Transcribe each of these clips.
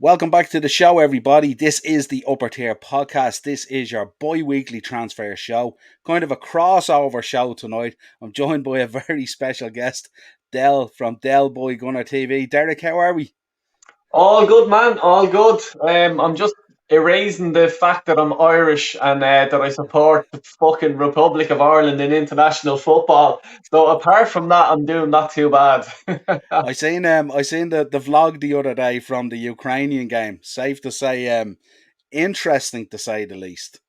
Welcome back to the show, everybody. This is the Upper Tier Podcast. This is your bi-weekly transfer show, kind of a crossover show tonight. I'm joined by a very special guest, Del from Del Boy Gunner TV. Derek, how are we? All good, man. All good. I'm just erasing the fact that I'm Irish and that I support the fucking Republic of Ireland in international football. So apart from that, I'm doing not too bad. I seen the vlog the other day from the Ukrainian game. Safe to say, interesting to say the least.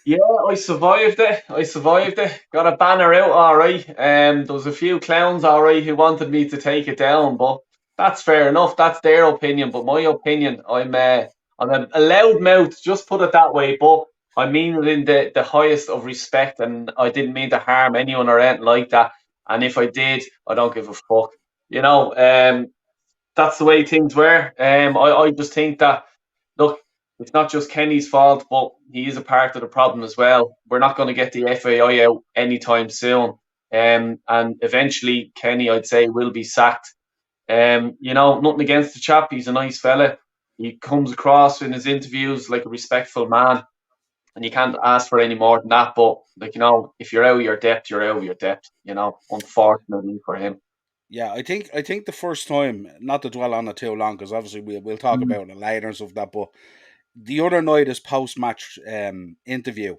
Yeah, I survived it. I survived it. Got a banner out all right. There was a few clowns all right who wanted me to take it down, but that's fair enough. That's their opinion. But my opinion, I'm a loud mouth. Just put it that way. But I mean it in the highest of respect, and I didn't mean to harm anyone or anything like that. And if I did, I don't give a fuck. You know, that's the way things were. I just think that look, it's not just Kenny's fault, but he is a part of the problem as well. We're not going to get the FAI out anytime soon. And eventually Kenny, I'd say, will be sacked. Nothing against the chap. He's a nice fella. He comes across in his interviews like a respectful man, and you can't ask for any more than that. But if you're out of your depth, you're out of your depth. Unfortunately for him. Yeah, I think the first time, not to dwell on it too long, because obviously we'll talk Mm. about it later and stuff like that, but the other night, his post match interview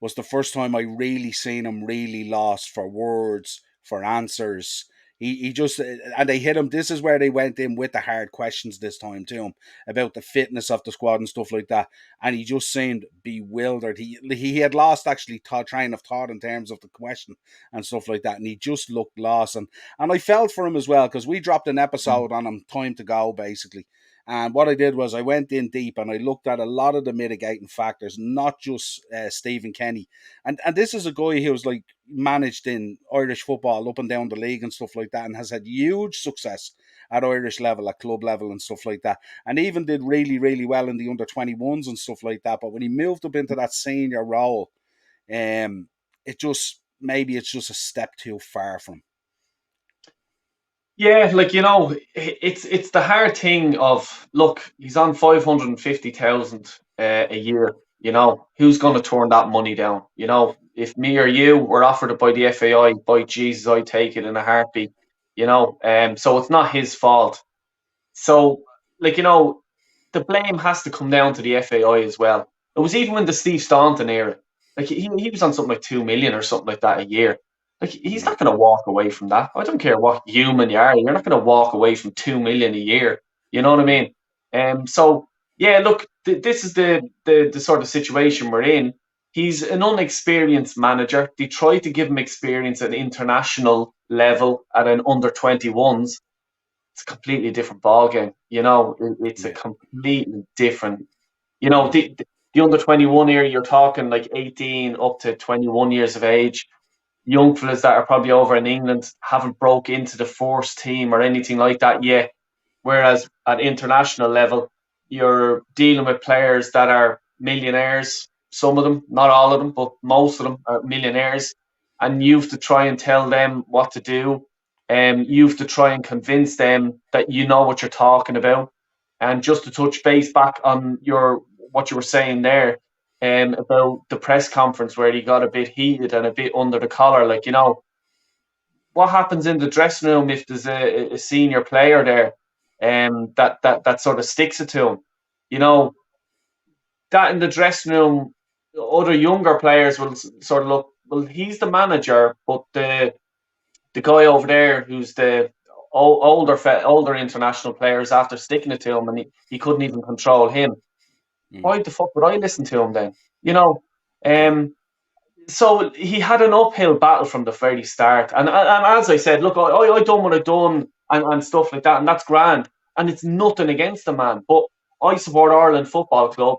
was the first time I really seen him really lost for words, for answers. He just and they hit him. This is where they went in with the hard questions this time to him about the fitness of the squad and stuff like that. And he just seemed bewildered. He had lost actually train of thought in terms of the question and stuff like that. And he just looked lost. And I felt for him as well because we dropped an episode on him time to go basically. And what I did was I went in deep and I looked at a lot of the mitigating factors, not just Stephen Kenny. And this is a guy who's like managed in Irish football up and down the league and stuff like that, and has had huge success at Irish level, at club level and stuff like that. And even did really, really well in the under 21s and stuff like that. But when he moved up into that senior role, it just maybe it's just a step too far from him. Yeah, it's the hard thing of look, he's on 550,000 a year. Who's going to turn that money down? If me or you were offered it by the FAI, by Jesus, I'd take it in a heartbeat. So it's not his fault. So, the blame has to come down to the FAI as well. It was even in the Steve Staunton era. Like he was on something like 2 million or something like that a year. Like he's Yeah. not going to walk away from that. I don't care what human you are. You're not going to walk away from 2 million a year. You know what I mean? So yeah, look, this is the sort of situation we're in. He's an unexperienced manager. They tried to give him experience at international level at an under 21s. It's a completely different ball game. It's a Yeah. completely different. The under 21 era, you're talking like 18 up to 21 years of age. Young fellas that are probably over in England haven't broke into the first team or anything like that yet. Whereas at international level, you're dealing with players that are millionaires. Some of them, not all of them, but most of them are millionaires, and you have to try and tell them what to do. You have to try and convince them that you know what you're talking about. And just to touch base back on your what you were saying there, about the press conference where he got a bit heated and a bit under the collar, what happens in the dressing room if there's a senior player there, that sort of sticks it to him. You know that in the dressing room, other younger players will sort of look. Well, he's the manager, but the guy over there who's the older international players after sticking it to him, and he couldn't even control him. Mm, Why the fuck would I listen to him then? You know. yeah. So he had an uphill battle from the very start, and as I said, look, I done what I done and stuff like that, and that's grand, and it's nothing against the man, but I support Ireland Football Club,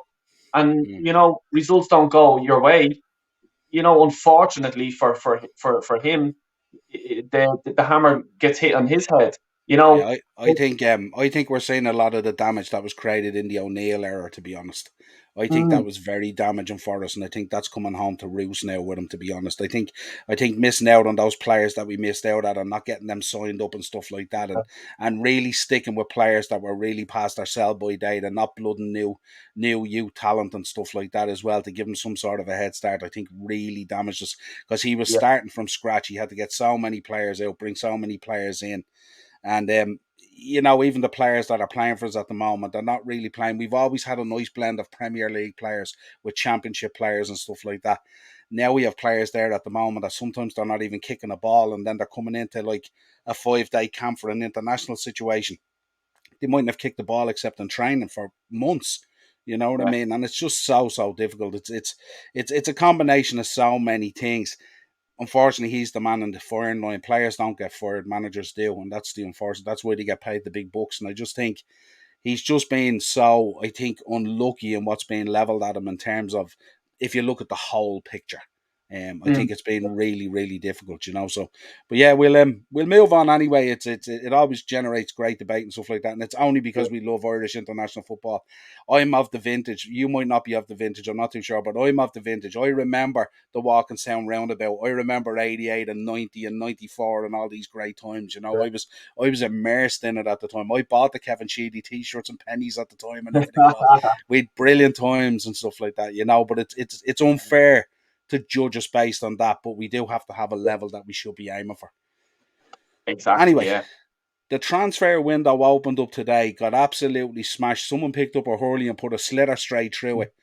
and Mm, results don't go your way. Unfortunately for him, the hammer gets hit on his head. You Yeah, know, I think we're seeing a lot of the damage that was created in the O'Neill era. To be honest, I think that mm, was very damaging for us, and I think that's coming home to roost now with him. To be honest, I think missing out on those players that we missed out at and not getting them signed up and stuff like that, and really sticking with players that were really past their sell by date and not blooding new youth talent and stuff like that as well to give him some sort of a head start. I think really damaged us because he was yeah, starting from scratch. He had to get so many players out, bring so many players in and you know, even the players that are playing for us at the moment, they're not really playing. We've always had a nice blend of Premier League players with Championship players and stuff like that. Now we have players there at the moment that sometimes they're not even kicking a ball, and then they're coming into like a 5 day camp for an international situation. They mightn't have kicked the ball except in training for months. You know what I yeah. mean? And it's just so difficult. It's a combination of so many things. Unfortunately, he's the man in the firing line. Players don't get fired, managers do, and that's the unfortunate. That's why they get paid the big bucks. And I just think he's just been so, I think, unlucky in what's being levelled at him in terms of if you look at the whole picture. I Mm, think it's been really difficult, you know. So, but yeah, we'll move on anyway. It always generates great debate and stuff like that, and it's only yeah. because we love Irish international football. I'm of the vintage. You might not be of the vintage. I'm not too sure, but I'm of the vintage. I remember the Walkinstown roundabout. I remember '88 and '90 and '94 and all these great times. You know, I was immersed in it at the time. I bought the Kevin Sheedy t-shirts and pennies at the time and everything. And all. We had brilliant times and stuff like that, you know. But it's unfair to judge us based on that. But we do have to have a level that we should be aiming for. Exactly. Anyway, Yeah. the transfer window opened up today, got absolutely smashed. Someone picked up a hurley and put a sliotar straight through it.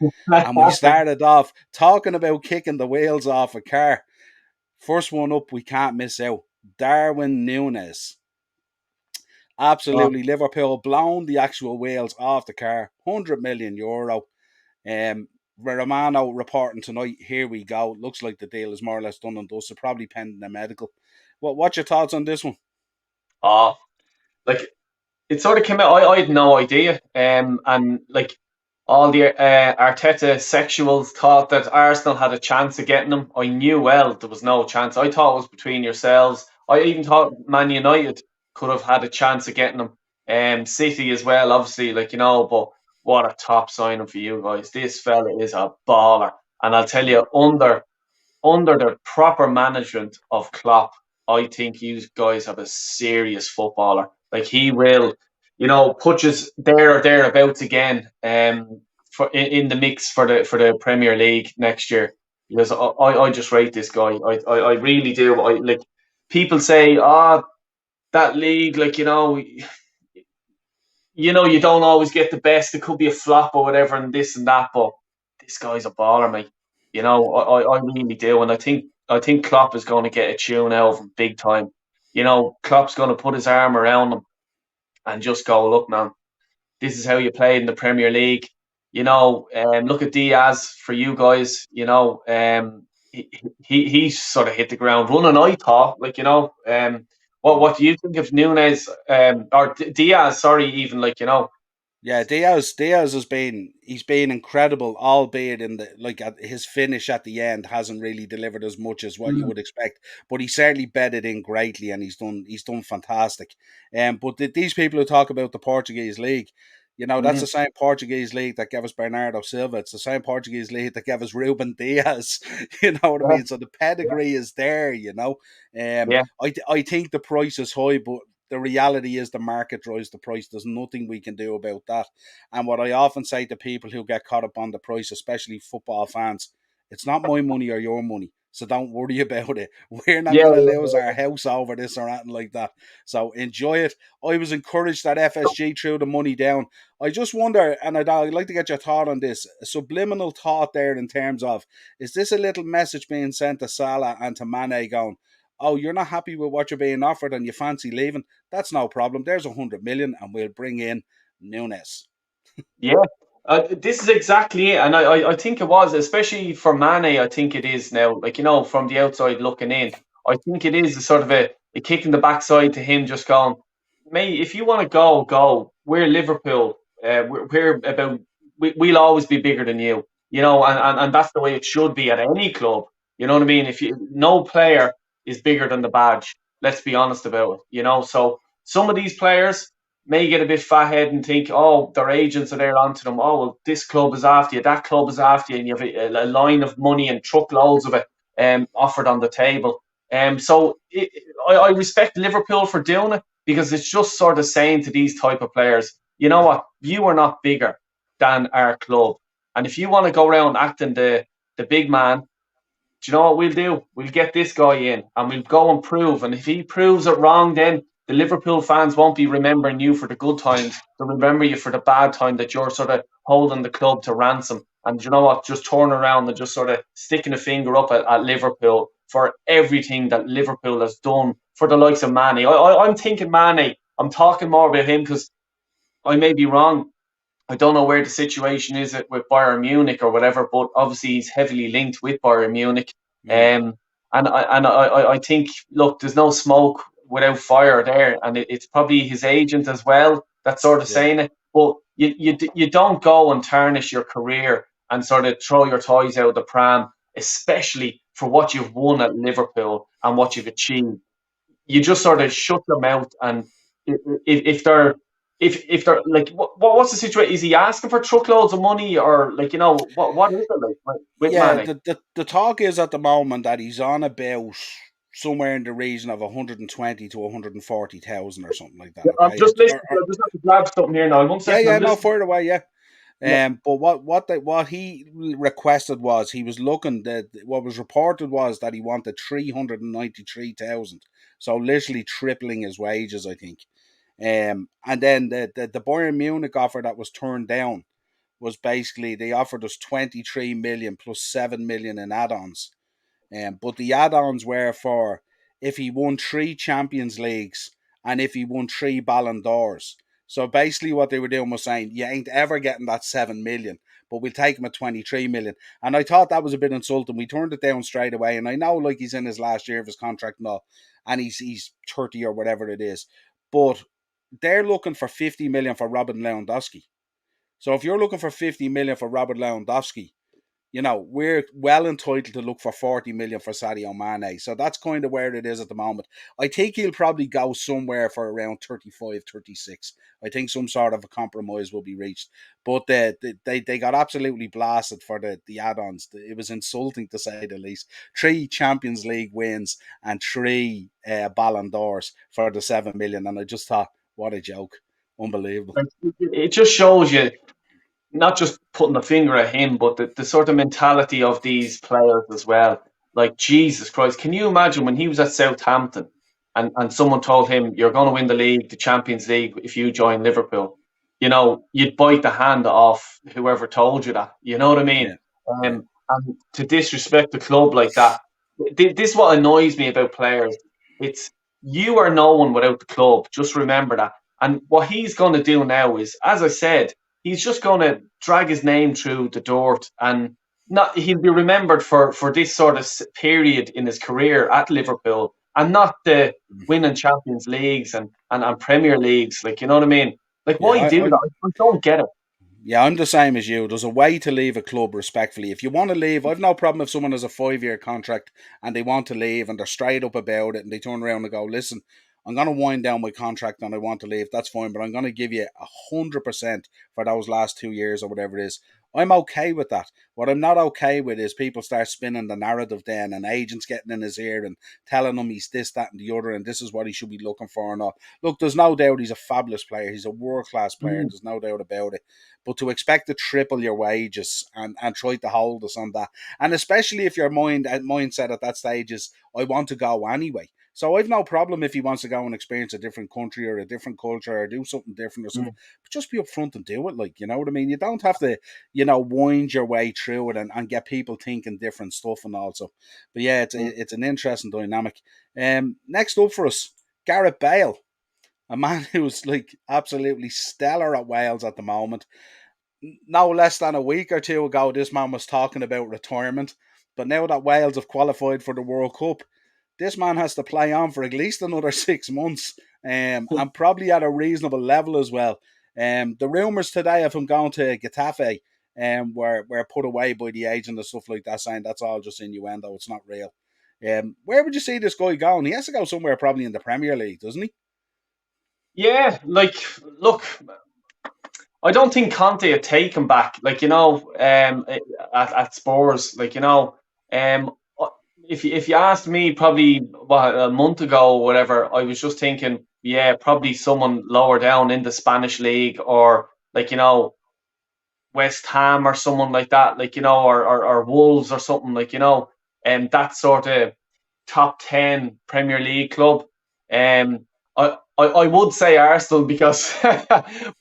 And we started off talking about kicking the wheels off a car. First one up, we can't miss out. Darwin Núñez. Oh, Absolutely, Liverpool blown the actual wheels off the car. €100 million. Romano reporting tonight. Here we go. Looks like the deal is more or less done and dusted. Probably pending a medical. What's your thoughts on this one? oh, like it sort of came out. I had no idea. And like all the Arteta sexuals thought that Arsenal had a chance of getting him. I knew well there was no chance. I thought it was between yourselves. I even thought Man United could have had a chance of getting him. City as well, obviously, like you know. But what a top signing for you guys. This fella is a baller, and I'll tell Yeah, you, under the proper management of Klopp, I think you guys have a serious footballer. Like he will, you know, put us there or thereabouts again, for in the mix for the Premier League next year. Because I just rate this guy. I really do. I like people say, that league, like you don't always get the best. It could be a flop or whatever, and this and that. But this guy's a baller, mate. I really do, and I think Klopp is going to get a tune out of him big time. Klopp's going to put his arm around him and just go, look, man, this is how you play in the Premier League. Look at Diaz for you guys. He sort of hit the ground running. I thought, yeah. what do you think of Nunes or Diaz? Sorry, even Yeah, Diaz has been he's been incredible, albeit in the his finish at the end hasn't really delivered as much as what you Mm, would expect. But he certainly bedded in greatly, and he's done fantastic. But these people who talk about the Portuguese league, you know, that's mm, the same Portuguese league that gave us Bernardo Silva. It's the same Portuguese league that gave us Ruben Diaz. You know what I yeah, mean? So the pedigree is there. You know, yeah, I think the price is high, but the reality is the market drives the price. There's nothing we can do about that. And what I often say to people who get caught up on the price, especially football fans, it's not my money or your money. So don't worry about it. We're not yeah, going to yeah, lose our house over this or anything like that. So enjoy it. I was encouraged that FSG threw the money down. I just wonder, and I'd like to get your thought on this, a subliminal thought there in terms of, is this a little message being sent to Salah and to Mane going, oh, you're not happy with what you're being offered and you fancy leaving? That's no problem. There's 100 million, and we'll bring in Núñez. yeah. This is exactly it, and I think it was, especially for Mane. I think it is now, from the outside looking in. I think it is a sort of a kick in the backside to him, just going, mate, if you want to go, go. We're Liverpool. We're about. We'll always be bigger than you. And that's the way it should be at any club. You know what I mean? If no player is bigger than the badge. Let's be honest about it. So. Some of these players may get a bit fat head and think, oh, their agents are there onto them. Oh, well, this club is after you, that club is after you, and you have a line of money and truckloads of it offered on the table. I respect Liverpool for doing it because it's just sort of saying to these type of players, you know what, you are not bigger than our club, and if you want to go around acting the big man, do you know what we'll do? We'll get this guy in and we'll go and prove. And if he proves it wrong, then the Liverpool fans won't be remembering you for the good times. They'll remember you for the bad time that you're sort of holding the club to ransom. And do you know what? Just turn around and just sort of sticking a finger up at Liverpool for everything that Liverpool has done for the likes of Mane. I'm thinking Mane. I'm talking more about him because I may be wrong. I don't know where the situation is with Bayern Munich or whatever, but obviously he's heavily linked with Bayern Munich. Mm. I think, look, there's no smoke without fire there, and it's probably his agent as well that's sort of Yeah. saying it. But you don't go and tarnish your career and sort of throw your toys out of the pram, especially for what you've won at Liverpool and what you've achieved. You just sort of shut your mouth, and if they're if they're like what's the situation? Is he asking for truckloads of money, or like, what is it like with Yeah, Mane? the talk is at the moment that he's on about somewhere in the region of 120 to 140,000 or something like that. Yeah, I'm Okay, just listening. I just have to grab something here now. One yeah, second, yeah, I'm no, listening. further away, yeah. Yeah. But what he requested was he was looking that what was reported was that he wanted 393,000, so literally tripling his wages, I think. And then the Bayern Munich offer that was turned down was basically they offered us 23 million plus 7 million in add-ons. But the add-ons were for if he won 3 Champions Leagues and if he won 3 Ballon d'Ors. So basically, what they were doing was saying, you ain't ever getting that 7 million, but we'll take him at 23 million. And I thought that was a bit insulting. We turned it down straight away. And I know, like, he's in his last year of his contract and all, and he's 30 or whatever it is. But they're looking for 50 million for Robert Lewandowski. So if you're looking for 50 million for Robert Lewandowski, we're well entitled to look for 40 million for Sadio Mane. So that's kind of where it is at the moment. I think he'll probably go somewhere for around 35, 36. I think some sort of a compromise will be reached. But they got absolutely blasted for the add-ons. It was insulting to say the least. 3 Champions League wins and 3 Ballon d'Ors for the 7 million. And I just thought, what a joke. Unbelievable. Like, it just shows you not just putting the finger at him, but the sort of mentality of these players as well. Like, Jesus Christ, can you imagine when he was at Southampton and someone told him, you're going to win the league, the Champions League, if you join Liverpool? You'd bite the hand off whoever told you that. You know what I Yeah. mean? Yeah. And to disrespect the club like that, this is what annoys me about players. It's you are no one without the club. Just remember that. And what he's going to do now is, as I said, he's just going to drag his name through the dirt, and not he'll be remembered for this sort of period in his career at Liverpool, and not the winning Champions Leagues and Premier Leagues. Like, you know what I mean? Like, Yeah, why do that? I don't get it. Yeah, I'm the same as you. There's a way to leave a club respectfully. If you want to leave, I've no problem if someone has a 5 year contract and they want to leave and they're straight up about it and they turn around and go, listen, I'm going to wind down my contract and I want to leave. That's fine, but I'm going to give you 100% for those last 2 years or whatever it is. I'm okay with that. What I'm not okay with is people start spinning the narrative then and agents getting in his ear and telling him he's this, that, and the other, and this is what he should be looking for and all. Look, there's no doubt he's a fabulous player. He's a world class player. Mm, There's no doubt about it. But to expect to triple your wages and try to hold us on that, and especially if your mindset at that stage is, I want to go anyway. So I've no problem if he wants to go and experience a different country or a different culture or do something different or something. mm, But just be upfront and do it. Like, you know what I mean? You don't have to, wind your way through it and get people thinking different stuff and also. But yeah, mm. it's an interesting dynamic. Next up for us, Gareth Bale, a man who's like absolutely stellar at Wales at the moment. No less than a week or two ago, this man was talking about retirement. But now that Wales have qualified for the World Cup, this man has to play on for at least another 6 months, and probably at a reasonable level as well. The rumours today of him going to Getafe were put away by the agent and stuff like that, saying that's all just innuendo, it's not real. Where would you see this guy going? He has to go somewhere probably in the Premier League, doesn't he? Yeah, like, look, I don't think Conte had taken back, like, at Spurs, like, um, if you asked me probably a month ago or whatever, I was just thinking, yeah, probably someone lower down in the Spanish league, or like, West Ham or someone like that, like, or Wolves or something, like, and that sort of top 10 Premier League club. I would say Arsenal because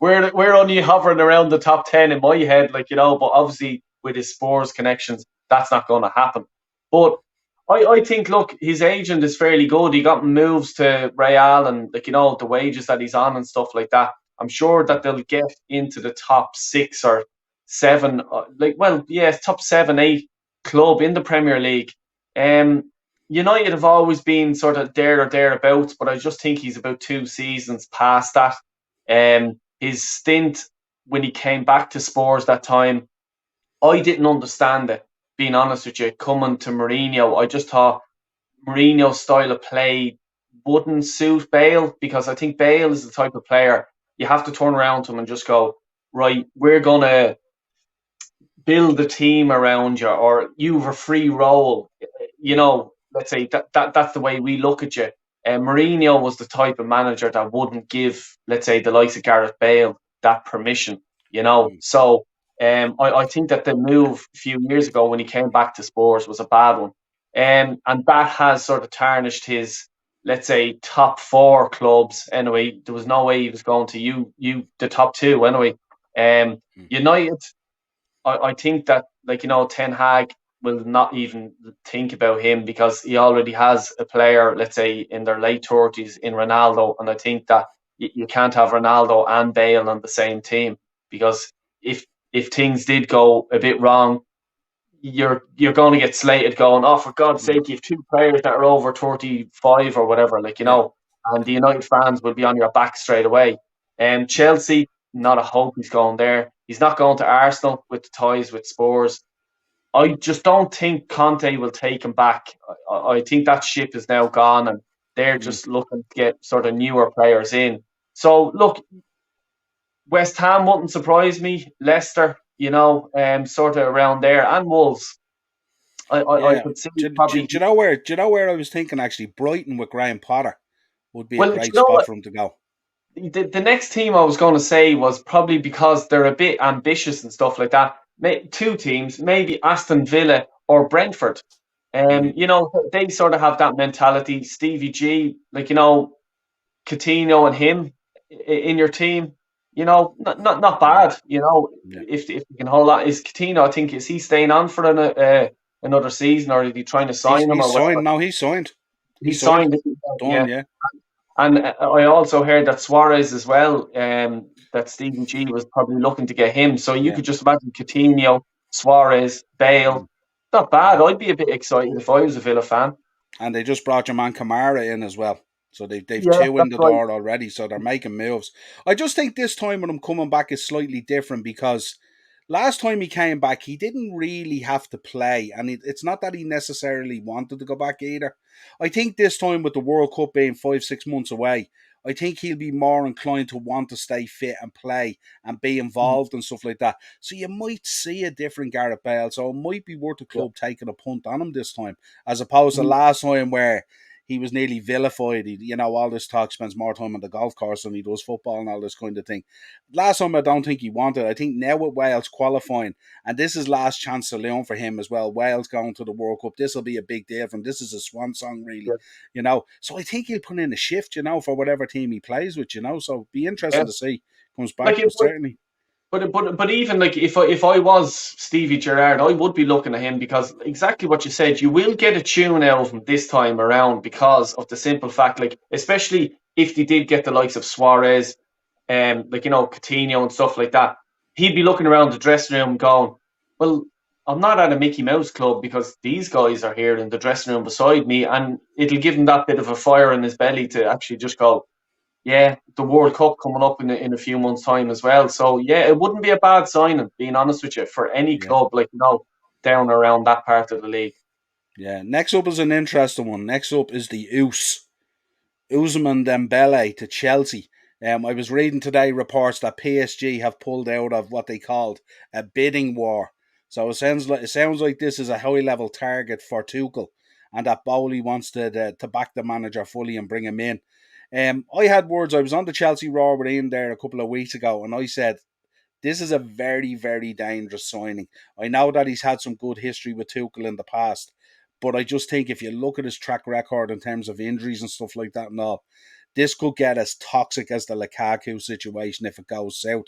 we're only hovering around the top 10 in my head, like, but obviously with his Spurs connections, that's not going to happen. But I think, look, his agent is fairly good. He got moves to Real, and, like, the wages that he's on and stuff like that. I'm sure that they'll get into the top 6 or 7, like, well, yeah, top 7, 8 club in the Premier League. Um, United have always been sort of there or thereabouts, but I just think he's about 2 seasons past that. His stint when he came back to Spurs that time, I didn't understand it. Being honest with you, coming to Mourinho, I just thought Mourinho's style of play wouldn't suit Bale, because I think Bale is the type of player you have to turn around to him and just go, right, we're gonna build a team around you, or you have a free role. Let's say that's the way we look at you. Mourinho was the type of manager that wouldn't give, let's say, the likes of Gareth Bale that permission. Mm. So I think that the move a few years ago when he came back to Spurs was a bad one, and that has sort of tarnished his, let's say, top 4 clubs. Anyway, there was no way he was going to the top two anyway. Mm. United, I think that, like, Ten Hag will not even think about him, because he already has a player, let's say, in their late 30s in Ronaldo, and I think that you can't have Ronaldo and Bale on the same team, because if things did go a bit wrong, you're going to get slated, going, oh, for God's Mm. sake, you have 2 players that are over 35 or whatever, like, Yeah. and the United fans will be on your back straight away. Mm. Chelsea, not a hope he's going there. He's not going to Arsenal with the ties with Spurs. I just don't think Conte will take him back. I think that ship is now gone, and they're Mm. just looking to get sort of newer players in. So, look, West Ham wouldn't surprise me. Leicester, sort of around there, and Wolves. I Yeah. could see Do probably. you know where? Do you know where I was thinking? Actually, Brighton with Graham Potter would be a Well, great spot for him to go. the next team I was going to say was probably because they're a bit ambitious and stuff like that. 2 teams, maybe Aston Villa or Brentford. Mm. They sort of have that mentality. Stevie G, like, Coutinho and him in your team, not Yeah. bad. Yeah. If you can hold on, is Coutinho? I think, is he staying on for another season, or are they trying to sign him He's or signed. whatever? No, he's signed. He He's signed. signed it, Done. yeah. Yeah. And I also heard that Suarez as well, that Stephen G was probably looking to get him. So you Yeah. could just imagine Coutinho, Suarez, Bale. Mm. Not bad. Yeah. I'd be a bit excited if I was a Villa fan. And they just brought your man Kamara in as well. So they've Yeah, two in that's the right. door already. So they're making moves. I just think this time when I'm coming back is slightly different because last time he came back, he didn't really have to play. And it's not that he necessarily wanted to go back either. I think this time with the World Cup being 5, 6 months away, I think he'll be more inclined to want to stay fit and play and be Mhm. involved and stuff like that. So you might see a different Gareth Bale. So it might be worth the Yeah. club taking a punt on him this time as opposed to Mhm. last time where he was nearly vilified. All this talk spends more time on the golf course than he does football and all this kind of thing. Last time, I don't think he wanted. I think now with Wales qualifying, and this is last chance of Leon for him as well. Wales going to the World Cup. This will be a big deal for him. This is a swan song, really. Yeah. So I think he'll put in a shift, for whatever team he plays with. So be Yeah. interesting to see comes Like, back, but certainly. but even, like, if I was Stevie Gerrard, I would be looking at him, because exactly what you said, you will get a tune out of him this time around, because of the simple fact, like, especially if they did get the likes of Suarez, like, Coutinho and stuff like that, he'd be looking around the dressing room going, well, I'm not at a Mickey Mouse club, because these guys are here in the dressing room beside me, and it'll give him that bit of a fire in his belly to actually just go, yeah, the World Cup coming up in a few months' time as well. So yeah, it wouldn't be a bad signing, being honest with you, for any Yeah. club, like, down around that part of the league. Yeah. Next up is an interesting one. Next up is the Ousmane Dembele to Chelsea. I was reading today reports that PSG have pulled out of what they called a bidding war. So it sounds like this is a high level target for Tuchel, and that Bowley wants to back the manager fully and bring him in. I had words. I was on the Chelsea Raw with Ian there a couple of weeks ago, and I said this is a very, very dangerous signing. I know that he's had some good history with Tuchel in the past, but I just think if you look at his track record in terms of injuries and stuff like that and all, this could get as toxic as the Lukaku situation if it goes south.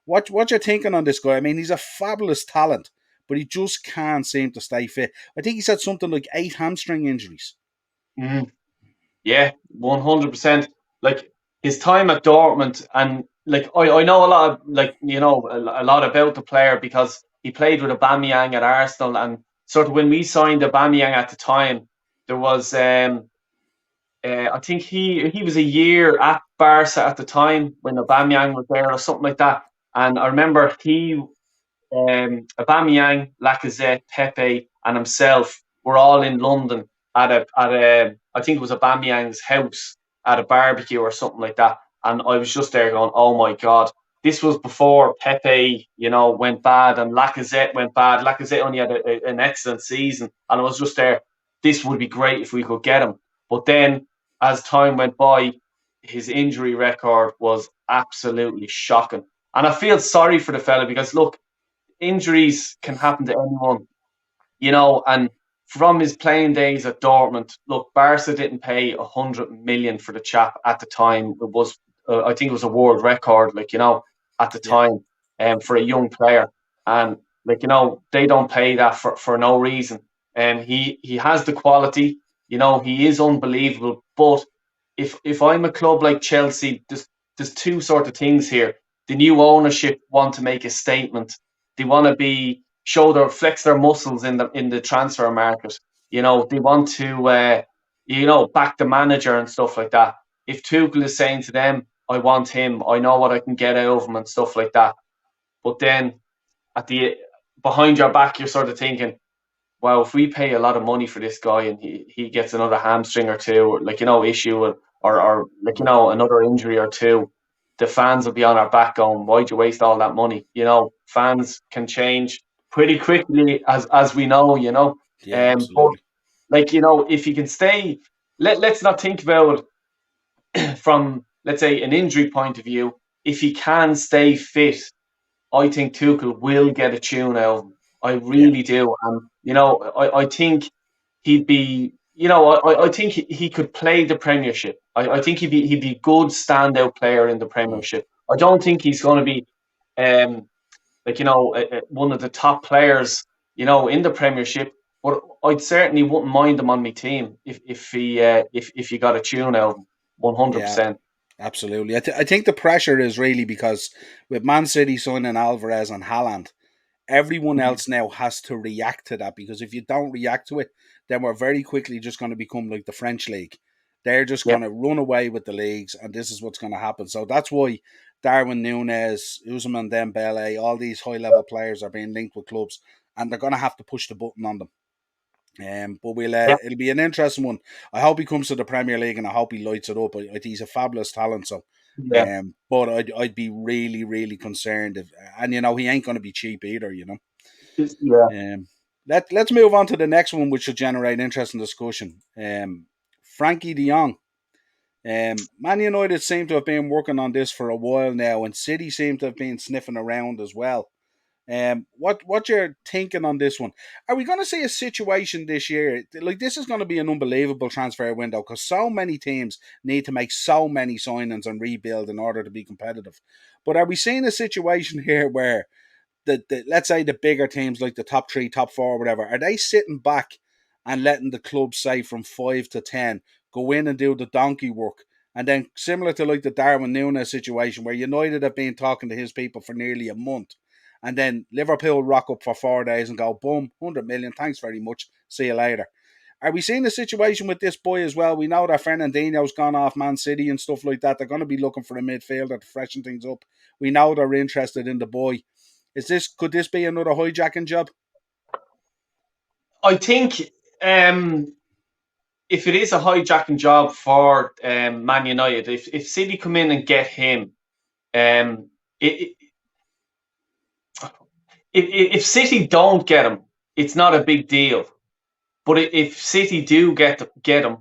What you thinking on this guy? I mean, he's a fabulous talent, but he just can't seem to stay fit. I think he's had something like 8 hamstring injuries. Mm. Yeah, 100%. Like his time at Dortmund, and like I know a lot of a lot about the player because he played with Aubameyang at Arsenal, and sort of when we signed Aubameyang at the time, there was I think he was a year at Barca at the time when Aubameyang was there or something like that, and I remember Aubameyang, Lacazette, Pepe, and himself were all in London at a I think it was Aubameyang's house at a barbecue or something like that. And I was just there going, "Oh my god!" This was before Pepe, went bad and Lacazette went bad. Lacazette only had an excellent season, and I was just there. This would be great if we could get him. But then, as time went by, his injury record was absolutely shocking. And I feel sorry for the fella because look, injuries can happen to anyone, and from his playing days at Dortmund, look, Barca didn't pay 100 million for the chap at the time. It was, I think, it was a world record, at the Yeah, time, for a young player, and they don't pay that for no reason. And he has the quality, he is unbelievable. But if I'm a club like Chelsea, there's two sort of things here. The new ownership want to make a statement. They want to be flex their muscles in the transfer market. They want to back the manager and stuff like that. If Tuchel is saying to them, "I want him. I know what I can get out of him," and stuff like that, but then at the behind your back, you're sort of thinking, "Wow, if we pay a lot of money for this guy and he gets another hamstring or two, or issue, or another injury or two, the fans will be on our back going, why'd you waste all that money?" Fans can change pretty quickly, as we know. yeah, But absolutely. if he can stay, let's not think about it from, let's say, an injury point of view. If he can stay fit, I think Tuchel will get a tune out of him. I Yeah. really do. And, I think he'd be, I think he could play the Premiership. I think he'd be a good standout player in the Mm. Premiership. I don't think he's going to be um, one of the top players, in the Premiership. But I certainly wouldn't mind him on my team if he got a tune out of him, Yeah, 100%. absolutely. I think the pressure is really because with Man City signing Alvarez and Haaland, everyone Mhm. else now has to react to that, because if you don't react to it, then we're very quickly just going to become like the French league. They're just Yeah, going to run away with the leagues, and this is what's going to happen. So that's why Darwin Nunes, Usman Dembele, all these high level players are being linked with clubs, and they're going to have to push the button on them. But yeah, it'll be an interesting one. I hope he comes to the Premier League, and I hope he lights it up. I think he's a fabulous talent. So, yeah. but I'd be really, really concerned if, and he ain't going to be cheap either. Yeah. Um, let's move on to the next one, which should generate interesting discussion. Frankie De Jong. Man United seem to have been working on this for a while now, and City seem to have been sniffing around as well. What you're thinking on this one? Are we going to see a situation this year like this is going to be an unbelievable transfer window because so many teams need to make so many signings and rebuild in order to be competitive? But are we seeing a situation here where the let's say the bigger teams like the top three, top four, whatever, are they sitting back and letting the club say from 5 to 10 go in and do the donkey work? And then similar to like the Darwin Nunes situation where United have been talking to his people for nearly a month, and then Liverpool rock up for 4 days and go boom, 100 million, thanks very much, see you later. Are we seeing a situation with this boy as well? We know that Fernandinho's gone off Man City and stuff like that. They're going to be looking for a midfielder to freshen things up. We know they're interested in the boy. Could this be another hijacking job? I think um, if it is a hijacking job for Man United, if City come in and get him, um, it, if City don't get him, it's not a big deal. But if City do get him,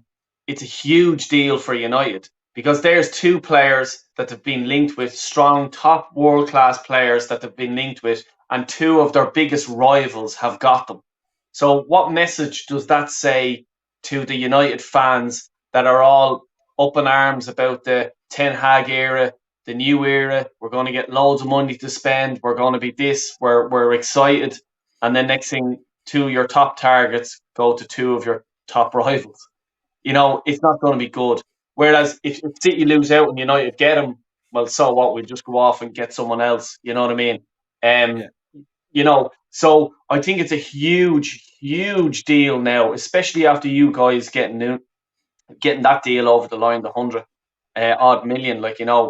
it's a huge deal for United because there's two players that have been linked with strong top world class players that have been linked with, and two of their biggest rivals have got them. So what message does that say to the United fans that are all up in arms about the Ten Hag era, the new era? We're going to get loads of money to spend. We're going to be this. We're excited, and then next thing, two of your top targets go to two of your top rivals. It's not going to be good. Whereas if City lose out and United get him, well, so what? We'll just go off and get someone else. You know what I mean? Yeah. Um, so I think it's a huge, huge deal now, especially after you guys getting that deal over the line, the 100 odd million,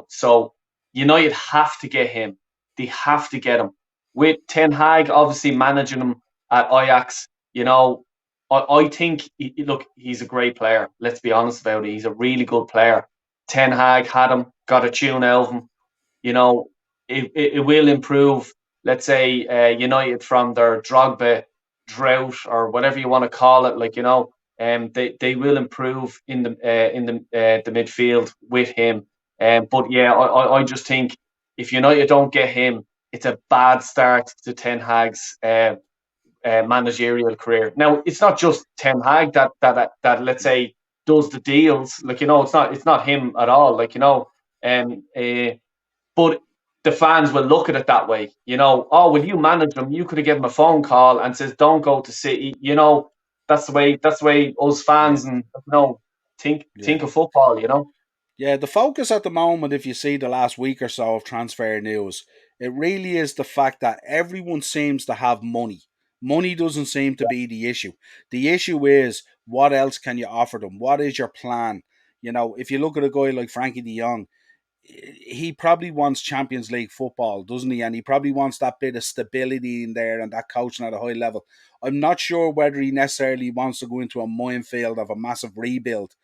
So United have to get him. They have to get him. With Ten Hag obviously managing him at Ajax, I think, look, he's a great player. Let's be honest about it. He's a really good player. Ten Hag had him, got a tune out of him. You know, it will improve, let's say, United from their Drogba drought or whatever you want to call it. They will improve in the midfield with him. But yeah, I just think if United don't get him, it's a bad start to Ten Hag's managerial career. Now, it's not just Ten Hag that let's say does the deals. It's not him at all. But the fans will look at it that way. Oh, will you manage them? You could have given him a phone call and says, "Don't go to City." That's the way. That's the way us Yeah. fans and think Yeah. of football. Yeah, the focus at the moment, if you see the last week or so of transfer news, it really is the fact that everyone seems to have money. Money doesn't seem to be the issue. The issue is what else can you offer them? What is your plan? If you look at a guy like Frankie de Jong, he probably wants Champions League football, doesn't he? And he probably wants that bit of stability in there and that coaching at a high level. I'm not sure whether he necessarily wants to go into a minefield of a massive rebuild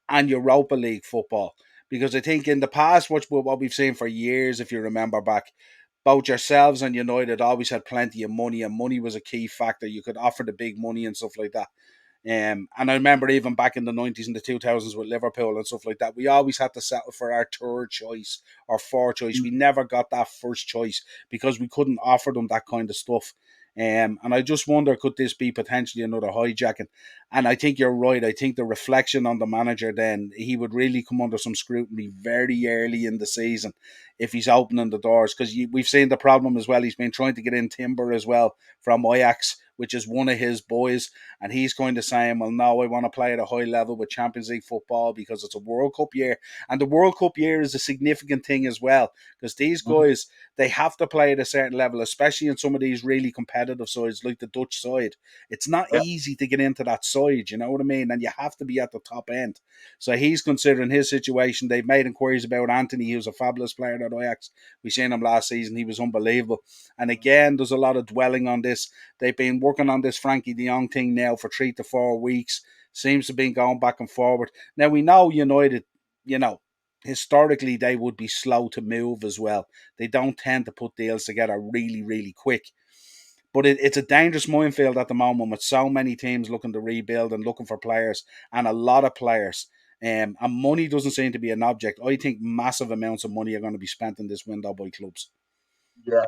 and Europa League football. Because I think in the past, what we've seen for years, if you remember back, both yourselves and United always had plenty of money, and money was a key factor. You could offer the big money and stuff like that. And I remember even back in the 90s and the 2000s with Liverpool and stuff like that, we always had to settle for our third choice or fourth choice. We never got that first choice because we couldn't offer them that kind of stuff. And I just wonder, could this be potentially another hijacking? And I think you're right. I think the reflection on the manager then, he would really come under some scrutiny very early in the season if he's opening the doors. Because we've seen the problem as well. He's been trying to get in Timber as well from Ajax, which is one of his boys. And he's going to say, well, no, I want to play at a high level with Champions League football because it's a World Cup year. And the World Cup year is a significant thing as well because these guys, they have to play at a certain level, especially in some of these really competitive sides like the Dutch side. It's not Yeah. easy to get into that side, you know what I mean? And you have to be at the top end. So he's considering his situation. They've made inquiries about Anthony. He was a fabulous player at Ajax. We seen him last season. He was unbelievable. And again, there's a lot of dwelling on this. They've been working on this Frankie de Jong thing now for 3 to 4 weeks. Seems to be going back and forward. Now we know United, historically they would be slow to move as well. They don't tend to put deals together really, really quick. But it's a dangerous minefield at the moment with so many teams looking to rebuild and looking for players and a lot of players. And money doesn't seem to be an object. I think massive amounts of money are going to be spent in this window by clubs. Yeah.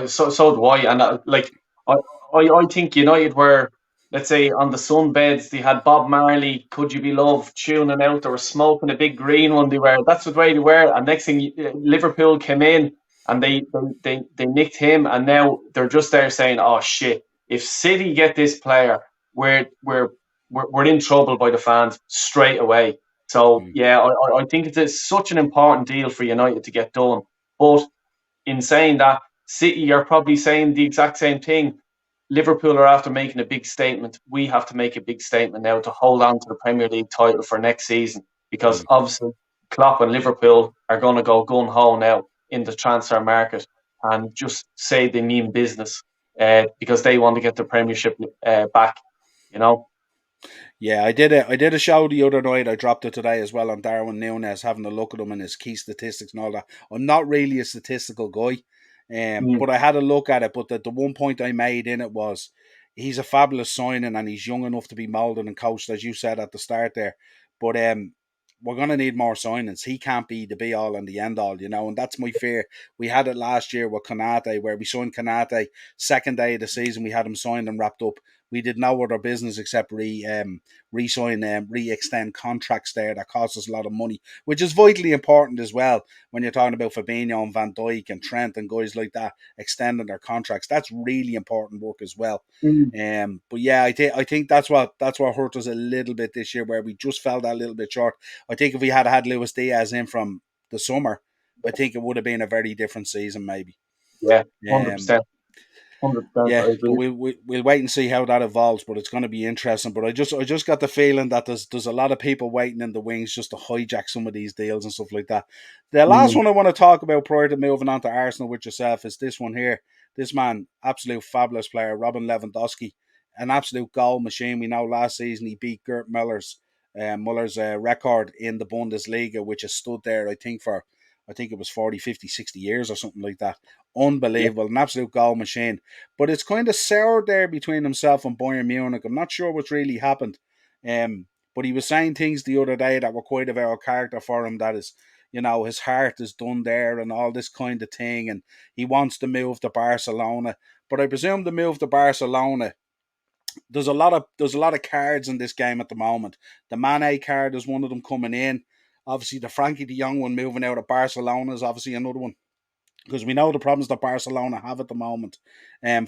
So do I, and I think United were, let's say, on the sunbeds. They had Bob Marley, "Could You Be Loved" tuning out. They were smoking a big green one. That's the way they were. And next thing, Liverpool came in and they nicked him, and now they're just there saying, "Oh shit! If City get this player, we're we're we're in trouble by the fans straight away." So Mm, yeah, I think it's such an important deal for United to get done, but in saying that, City are probably saying the exact same thing. Liverpool are after making a big statement. We have to make a big statement now to hold on to the Premier League title for next season because mm, obviously Klopp and Liverpool are going to go gun ho now in the transfer market and just say they mean business because they want to get the Premiership back. You know. Yeah, I did a show the other night. I dropped it today as well on Darwin Nunes, having a look at him and his key statistics and all that. I'm not really a statistical guy, Mm. but I had a look at it. But the one point I made in it was he's a fabulous signing and he's young enough to be moulded and coached, as you said at the start there. But we're gonna need more signings. He can't be the be all and the end all, and that's my fear. We had it last year with Kanate, where we signed Kanate second day of the season. We had him signed and wrapped up. We did no other business except re-sign, re-extend contracts there that cost us a lot of money, which is vitally important as well when you're talking about Fabinho and Van Dijk and Trent and guys like that extending their contracts. That's really important work as well. Mm. But yeah, I think that's what hurt us a little bit this year, where we just fell that little bit short. I think if we had had Luis Diaz in from the summer, I think it would have been a very different season, maybe. Yeah, Um, 100%. 100%. yeah, I but agree. we'll wait and see how that evolves. But it's going to be interesting. But I just got the feeling that there's a lot of people waiting in the wings just to hijack some of these deals and stuff like that. The last Mm. one I want to talk about prior to moving on to Arsenal with yourself is this one here. This man, absolute fabulous player, Robin Lewandowski, an absolute goal machine. We know last season he beat Gerd Muller's record in the Bundesliga, which has stood there, I think it was 40, 50, 60 years or something like that. Yeah. Unbelievable, an absolute goal machine. But it's kind of sour there between himself and Bayern Munich. I'm not sure what's really happened. Um, but he was saying things the other day that were quite of our character for him. That is, his heart is done there and all this kind of thing, and he wants to move to Barcelona. But I presume the move to Barcelona, there's a lot of cards in this game at the moment. The Mane card is one of them coming in. Obviously, the Frankie De Jong one moving out of Barcelona is obviously another one, because we know the problems that Barcelona have at the moment,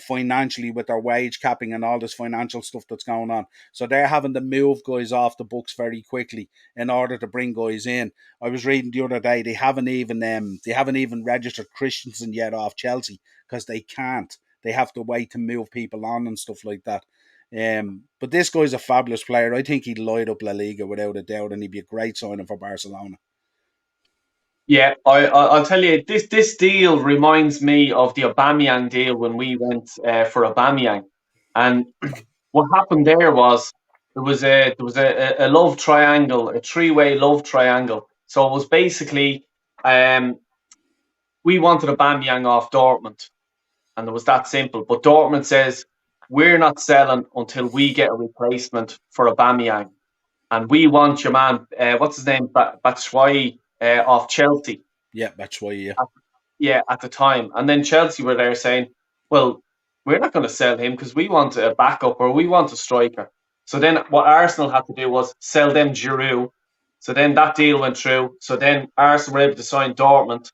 financially with their wage capping and all this financial stuff that's going on. So they're having to move guys off the books very quickly in order to bring guys in. I was reading the other day they haven't even registered Christensen yet off Chelsea because they can't. They have to wait to move people on and stuff like that. But this guy's a fabulous player. I think he'd light up La Liga without a doubt, and he'd be a great signing for Barcelona. Yeah, I'll tell you, this deal reminds me of the Aubameyang deal when we went for Aubameyang, and what happened there was there was a love triangle, a three-way love triangle. So it was basically um, we wanted Aubameyang off Dortmund, and it was that simple. But Dortmund says we're not selling until we get a replacement for Aubameyang, and we want your man, what's his name, Batshuayi, off Chelsea. Yeah, that's why. Yeah, Yeah, at the time. And then Chelsea were there saying, well, we're not going to sell him because we want a backup or we want a striker. So then what Arsenal had to do was sell them Giroud. So then that deal went through. So then Arsenal were able to sign Dortmund,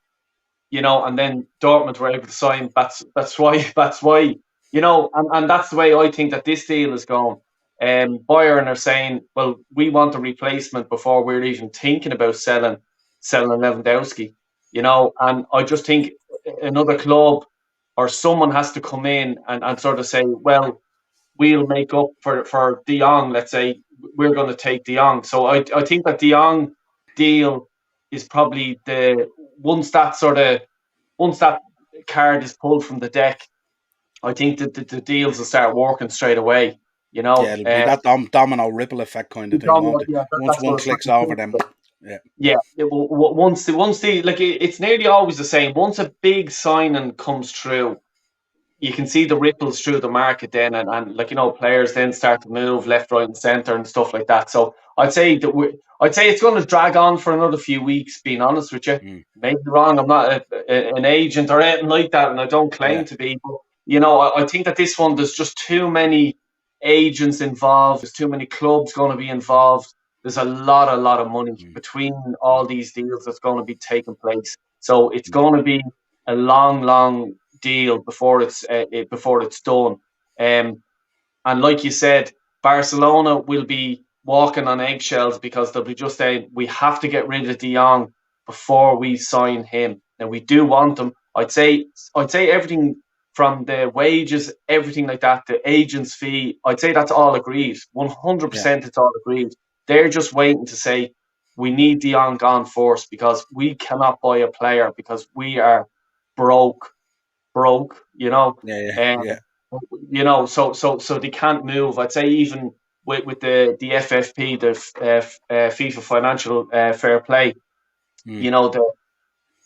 and then Dortmund were able to sign that's why, and that's the way I think that this deal is going. Bayern are saying, well, we want a replacement before we're even thinking about selling Lewandowski, and I just think another club or someone has to come in and sort of say, well, we'll make up for De Jong. Let's say we're going to take De Jong. So I think that De Jong deal is probably the once that card is pulled from the deck, I think that the deals will start working straight away. You yeah, know, it'll be that domino ripple effect kind of thing, won't it? yeah, Once that's one what I clicks think. over, then yeah, Yeah, once the like it's nearly always the same. Once a big signing comes through, you can see the ripples through the market then, and players then start to move left, right, and centre and stuff like that. So I'd say it's going to drag on for another few weeks. Being honest with you, mm, maybe wrong. I'm not an agent or anything like that, and I don't yeah, claim to be. But I think that this one there's just too many agents involved. There's too many clubs going to be involved. There's a lot of money mm, between mm, all these deals that's going to be taking place. So it's mm, going to be a long, long deal before it's done. And like you said, Barcelona will be walking on eggshells because they'll be just saying we have to get rid of De Jong before we sign him. Now we do want him. I'd say everything from the wages, everything like that, the agent's fee. I'd say that's all agreed. one hundred yeah, percent, it's all agreed. They're just waiting to say we need De Jong gone first because we cannot buy a player because we are broke broke, yeah, yeah, um, yeah, so they can't move. I'd say even with the FFP, the FIFA Financial Fair Play. Mm. You know,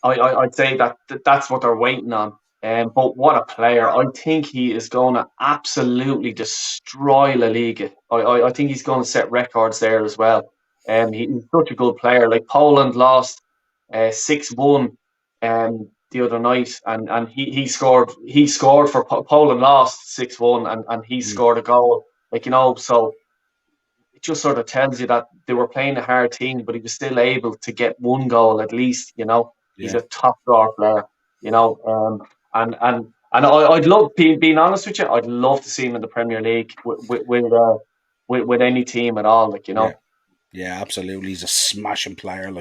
I'd say that's what they're waiting on. But what a player! I think he is going to absolutely destroy La Liga. I think he's going to set records there as well. He's such a good player. Like Poland lost 6-1 the other night, and he scored for Poland lost 6-1, and he Mm. scored a goal. Like, so it just sort of tells you that they were playing a hard team, but he was still able to get one goal at least. He's Yeah. a top draw player. And I'd love, being honest with you, I'd love to see him in the Premier League with any team at all. Yeah. Yeah, absolutely. He's a smashing player, and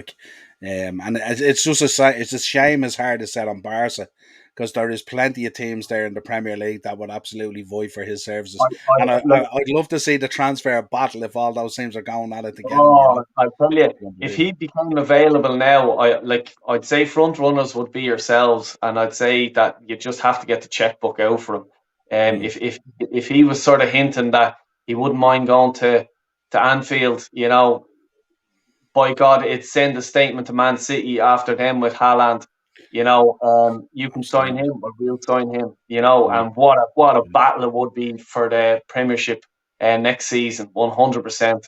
it's just it's a shame it's hard to set on Barca because there is plenty of teams there in the Premier League that would absolutely vie for his services, and Like, I'd love to see the transfer battle if all those teams are going at it to get him. I tell you, if Unbelievable. he became available now, I'd say front runners would be yourselves, and I'd say that you just have to get the checkbook out for him. Mm. If he was sort of hinting that he wouldn't mind going to Anfield, by God, it'd send a statement to Man City after them with Haaland. You can sign Absolutely. him, or we'll sign him. Mm. And what a battle it would be for the Premiership next season. 100%.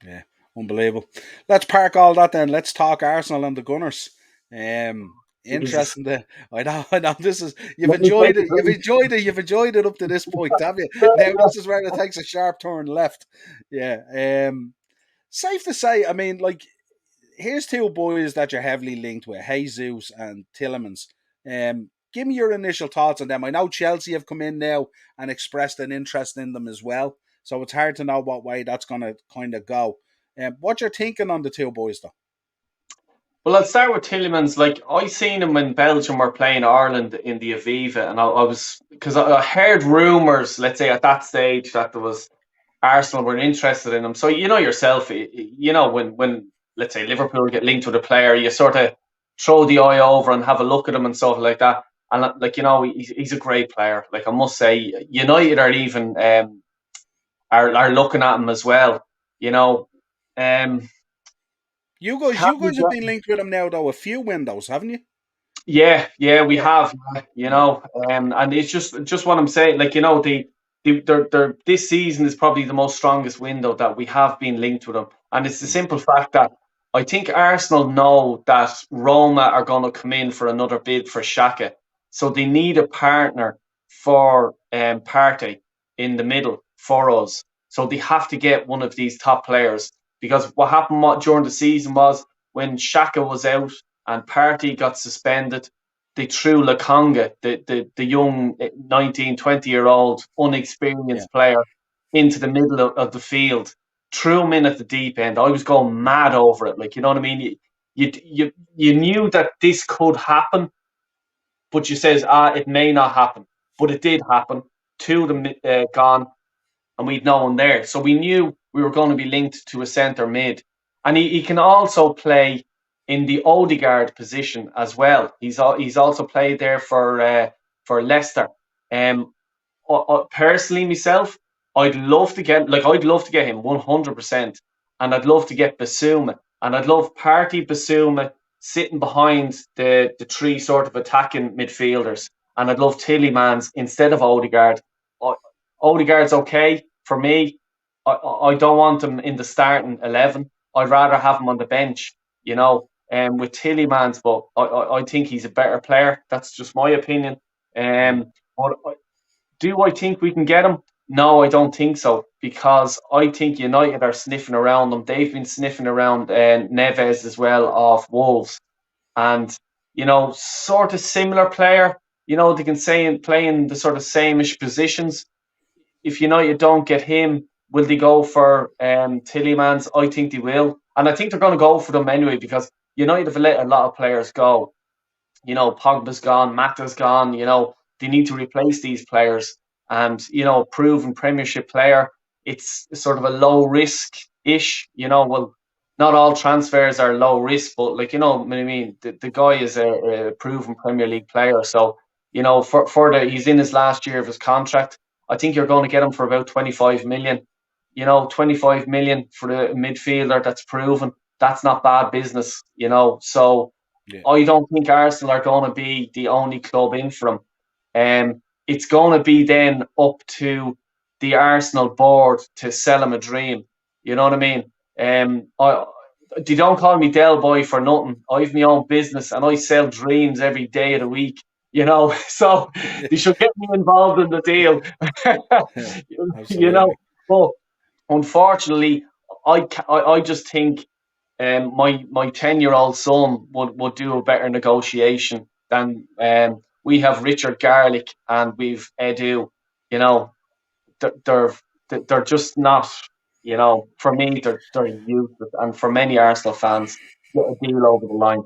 Yeah, unbelievable. Let's park all that then. Let's talk Arsenal and the Gunners. Jesus. Interesting. I know. This is you've Let me enjoyed take it. a drink. You've enjoyed it up to this point, have you? Now this is where it takes a sharp turn left. Yeah. Safe to say. I mean, here's two boys that you're heavily linked with: Jesus and Tillemans. Give me your initial thoughts on them. I know Chelsea have come in now and expressed an interest in them as well. So it's hard to know what way that's going to kind of go. What you're thinking on the two boys, though? Well, I'll start with Tillemans. Like, I seen him when Belgium were playing Ireland in the Aviva, and I was, because I heard rumours, let's say at that stage, that there was Arsenal were interested in him. So you know yourself, when let's say Liverpool get linked with a player, you sort of throw the eye over and have a look at him and stuff like that. And he's a great player. Like, I must say, United are even are looking at him as well. You know, um, You can we guys have get been linked with him now, though, a few windows, haven't you? Yeah, we Yeah, have, yeah, and it's just what I'm saying. This season is probably the most strongest window that we have been linked with them, and it's the mm, simple fact that I think Arsenal know that Roma are going to come in for another bid for Xhaka, so they need a partner for Partey in the middle for us. So they have to get one of these top players, because what happened during the season was when Xhaka was out and Partey got suspended, they threw Lokonga, the young 19, 20-year-old yeah, unexperienced player, into the middle of the field, threw him in at the deep end. I was going mad over it. Like, you know what I mean? You knew that this could happen, but you says, it may not happen. But it did happen. Two of them gone, and we'd no one there. So we knew we were going to be linked to a centre mid. And he can also play in the Odegaard position as well. He's also played there for Leicester. Um, Personally, myself, I'd love to get him 100%, and I'd love to get Basuma, and I'd love Party Basuma sitting behind the three sort of attacking midfielders, and I'd love Tillemans instead of Odegaard. Odegaard's okay for me. I don't want him in the starting 11. I'd rather have him on the bench, with Tillemans, but I think he's a better player. That's just my opinion. mm, But do I think we can get him? No, I don't think so, because I think United are sniffing around them. They've been sniffing around Neves as well off Wolves, and sort of similar player. They can say play in the sort of sameish positions. If United don't get him, will they go for Tillemans? I think they will, and I think they're going to go for them anyway, because United have let a lot of players go. Pogba's gone, Mata's gone. They need to replace these players, and proven Premiership player. It's sort of a low risk ish. Well, not all transfers are low risk, but what I mean, the guy is a proven Premier League player. So he's in his last year of his contract. I think you're going to get him for about 25 million. 25 million for a midfielder that's proven. That's not bad business. So Yeah. I don't think Arsenal are going to be the only club in for him. It's going to be then up to the Arsenal board to sell him a dream. You know what I mean? They don't call me Del Boy for nothing. I've my own business and I sell dreams every day of the week. So they should get me involved in the deal. you know, Absolutely. but unfortunately, I just think my 10-year-old son would do a better negotiation than we have Richard Garlick and we've Edu. You know, they're they're just not. For me, they're useless, and for many Arsenal fans, get a deal over the line.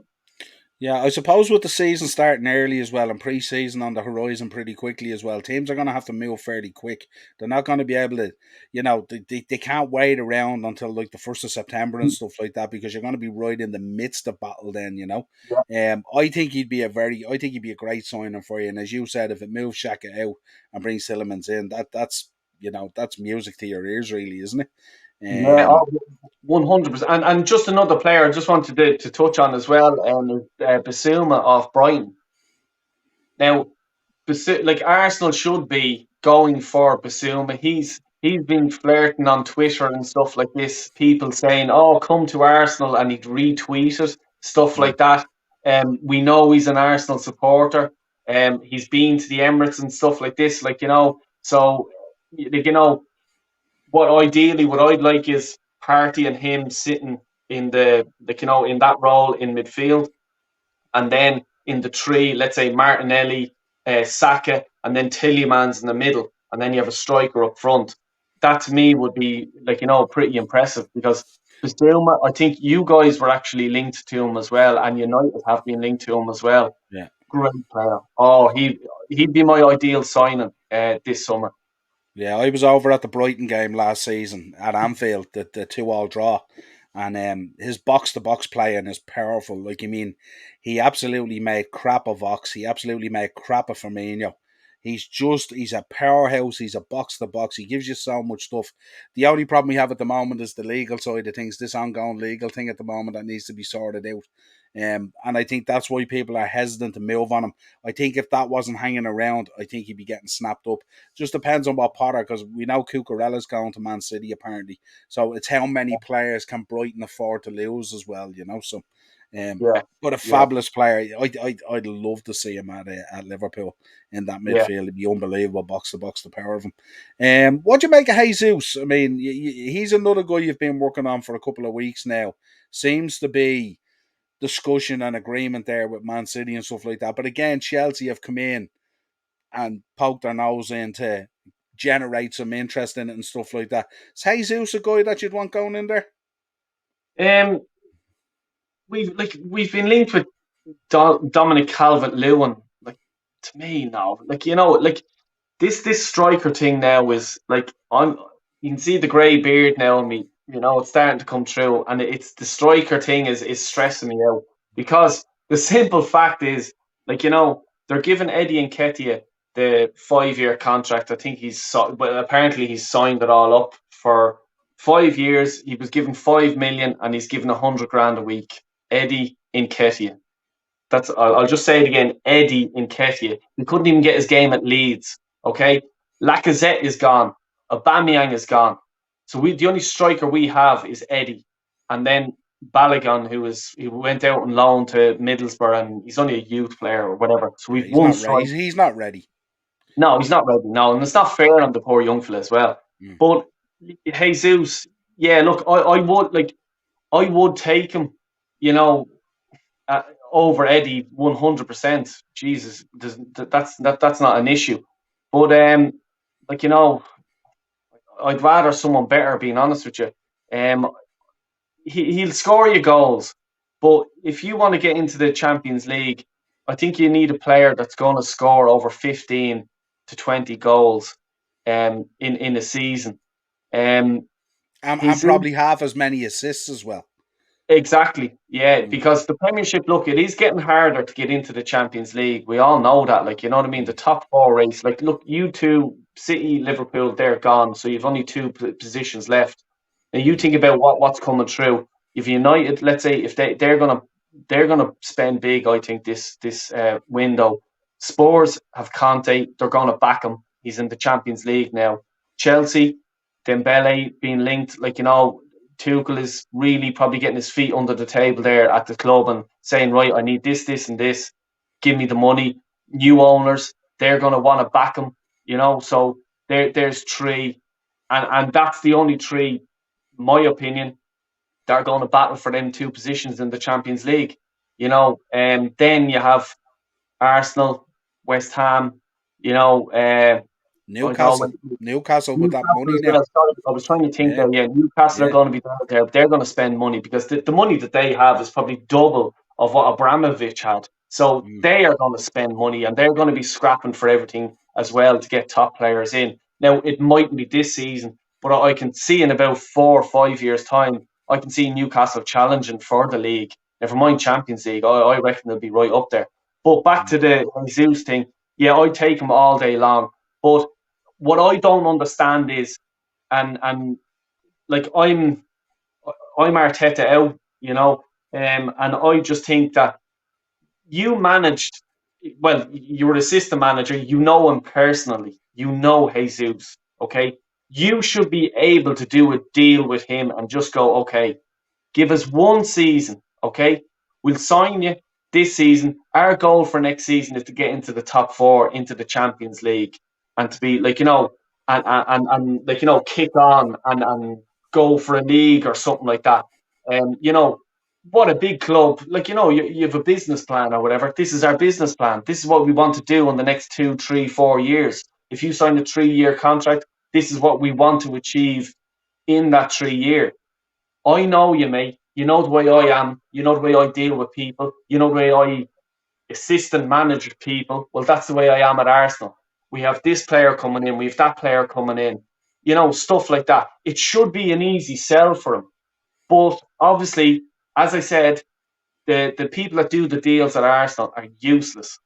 Yeah, I suppose with the season starting early as well and pre-season on the horizon pretty quickly as well, teams are going to have to move fairly quick. They're not going to be able to, they can't wait around until like the 1st of September and stuff like that because you're going to be right in the midst of battle then. Yeah, I think he'd be a great signing for you. And as you said, if it moves Shaka out and brings Sillimans in, that's music to your ears, really, isn't it? yeah, Um, 100%. And just another player I just wanted to touch on as well, is Basuma of Brighton. Now, like Arsenal should be going for Basuma. He's been flirting on Twitter and stuff like this. People saying, "Oh, come to Arsenal," and he'd retweet it, stuff mm, like that. We know he's an Arsenal supporter. He's been to the Emirates and stuff like this. So what I'd like is Party and him sitting in in that role in midfield, and then in the three, let's say Martinelli, Saka, and then Tillemans in the middle, and then you have a striker up front. That to me would be pretty impressive because Bissouma, I think you guys were actually linked to him as well, and United have been linked to him as well. yeah. Great player. Oh, he'd be my ideal signing this summer. Yeah, I was over at the Brighton game last season at Anfield, the 2-2 draw, and his box to box playing is powerful. Like, he absolutely made crap of Ox. He absolutely made crap of Firmino. He's a powerhouse. He's a box to box. He gives you so much stuff. The only problem we have at the moment is the legal side of things. This ongoing legal thing at the moment that needs to be sorted out. And I think that's why people are hesitant to move on him. I think if that wasn't hanging around, I think he'd be getting snapped up. Just depends on what Potter, because we know Cucurella's going to Man City apparently. So it's how many players can Brighton afford to lose as well. So, Yeah, but a yeah, fabulous player. I'd love to see him at Liverpool in that yeah. midfield. It'd be unbelievable, box to box, the power of him. What do you make of Jesus? I mean, he's another guy you've been working on for a couple of weeks now. Seems to be discussion and agreement there with Man City and stuff like that. But again, Chelsea have come in and poked their nose in to generate some interest in it and stuff like that. Is Jesus a guy that you'd want going in there? Um, we've been linked with Dominic Calvert-Lewin. Like, to me now, this striker thing now is like you can see the grey beard now on me. It's starting to come through, and it's the striker thing is stressing me out because the simple fact is, they're giving Eddie Nketiah the 5-year contract. I think but apparently he's signed it all up for 5 years. He was given 5 million, and he's given 100 grand a week. Eddie Nketiah. I'll just say it again. Eddie Nketiah. He couldn't even get his game at Leeds. Okay, Lacazette is gone. Aubameyang is gone. So the only striker we have is Eddie, and then Balogun, who went out on loan to Middlesbrough, and he's only a youth player or whatever. So Yeah, we've he's one not ready. striker. He's not ready. No, he's not ready. No, and it's not fair on the poor young fella as well. Mm. But Jesus, yeah, look, I would take him. You know, uh, over Eddie 100%. Jesus, that's not an issue. But like you know, I'd rather someone better. Being honest with you, um, he'll score you goals, but if you want to get into the Champions League, I think you need a player that's going to score over 15 to 20 goals, in a season. Um, And Jesus, probably half as many assists as well. Exactly. Yeah, Mm, because the Premiership, look, it is getting harder to get into the Champions League. We all know that. Like, you know what I mean? The mm, top four race. Like, look, you two, City, Liverpool, they're gone. So you've only two positions left. And you mm. think about what's coming through. If United, let's say, if they're gonna spend big, I think this window. Spurs have Conte. They're gonna back him. He's in the Champions League now. Chelsea, Dembele being linked. Like, Tuchel is really probably getting his feet under the table there at the club and saying, right, I need this, this, and this. Give me the money. New owners, they're going to want to back him. So there's three, and that's the only three, my opinion, that are going to battle for them two positions in the Champions League. And then you have Arsenal, West Ham. You know, I know Newcastle with that Newcastle money as now. well. Sorry, I was trying to think Yeah, there. Yeah, Newcastle are yeah. going to be there. They're going to spend money because the money that they have is probably double of what Abramovich had. So Mm. they are going to spend money and they're going to be scrapping for everything as well to get top players in. Now, it mightn't be this season, but I can see in about 4 or 5 years' time, I can see Newcastle challenging for the league. Never mind Champions League. I reckon they'll be right up there. But back Mm. to the Jesus thing. Yeah, I'd take him all day long. But what I don't understand is, and like I'm Arteta out, and I just think that you managed. Well, you were assistant manager. You know him personally. You know Jesus. Okay, you should be able to do a deal with him and just go, okay, give us one season, okay? We'll sign you this season. Our goal for next season is to get into the top four, into the Champions League, and to be like, and like, kick on and go for a league or something like that. And what a big club. Like, you have a business plan or whatever. This is our business plan. This is what we want to do in the next 2, 3, 4 years. If you sign a 3-year contract, this is what we want to achieve in that 3 year. I know you, mate. You know the way I am. You know the way I deal with people. You know the way I assist and manage people. Well, that's the way I am at Arsenal. We have this player coming in. We have that player coming in. Stuff like that. It should be an easy sell for him. But obviously, as I said, the people that do the deals at Arsenal are useless.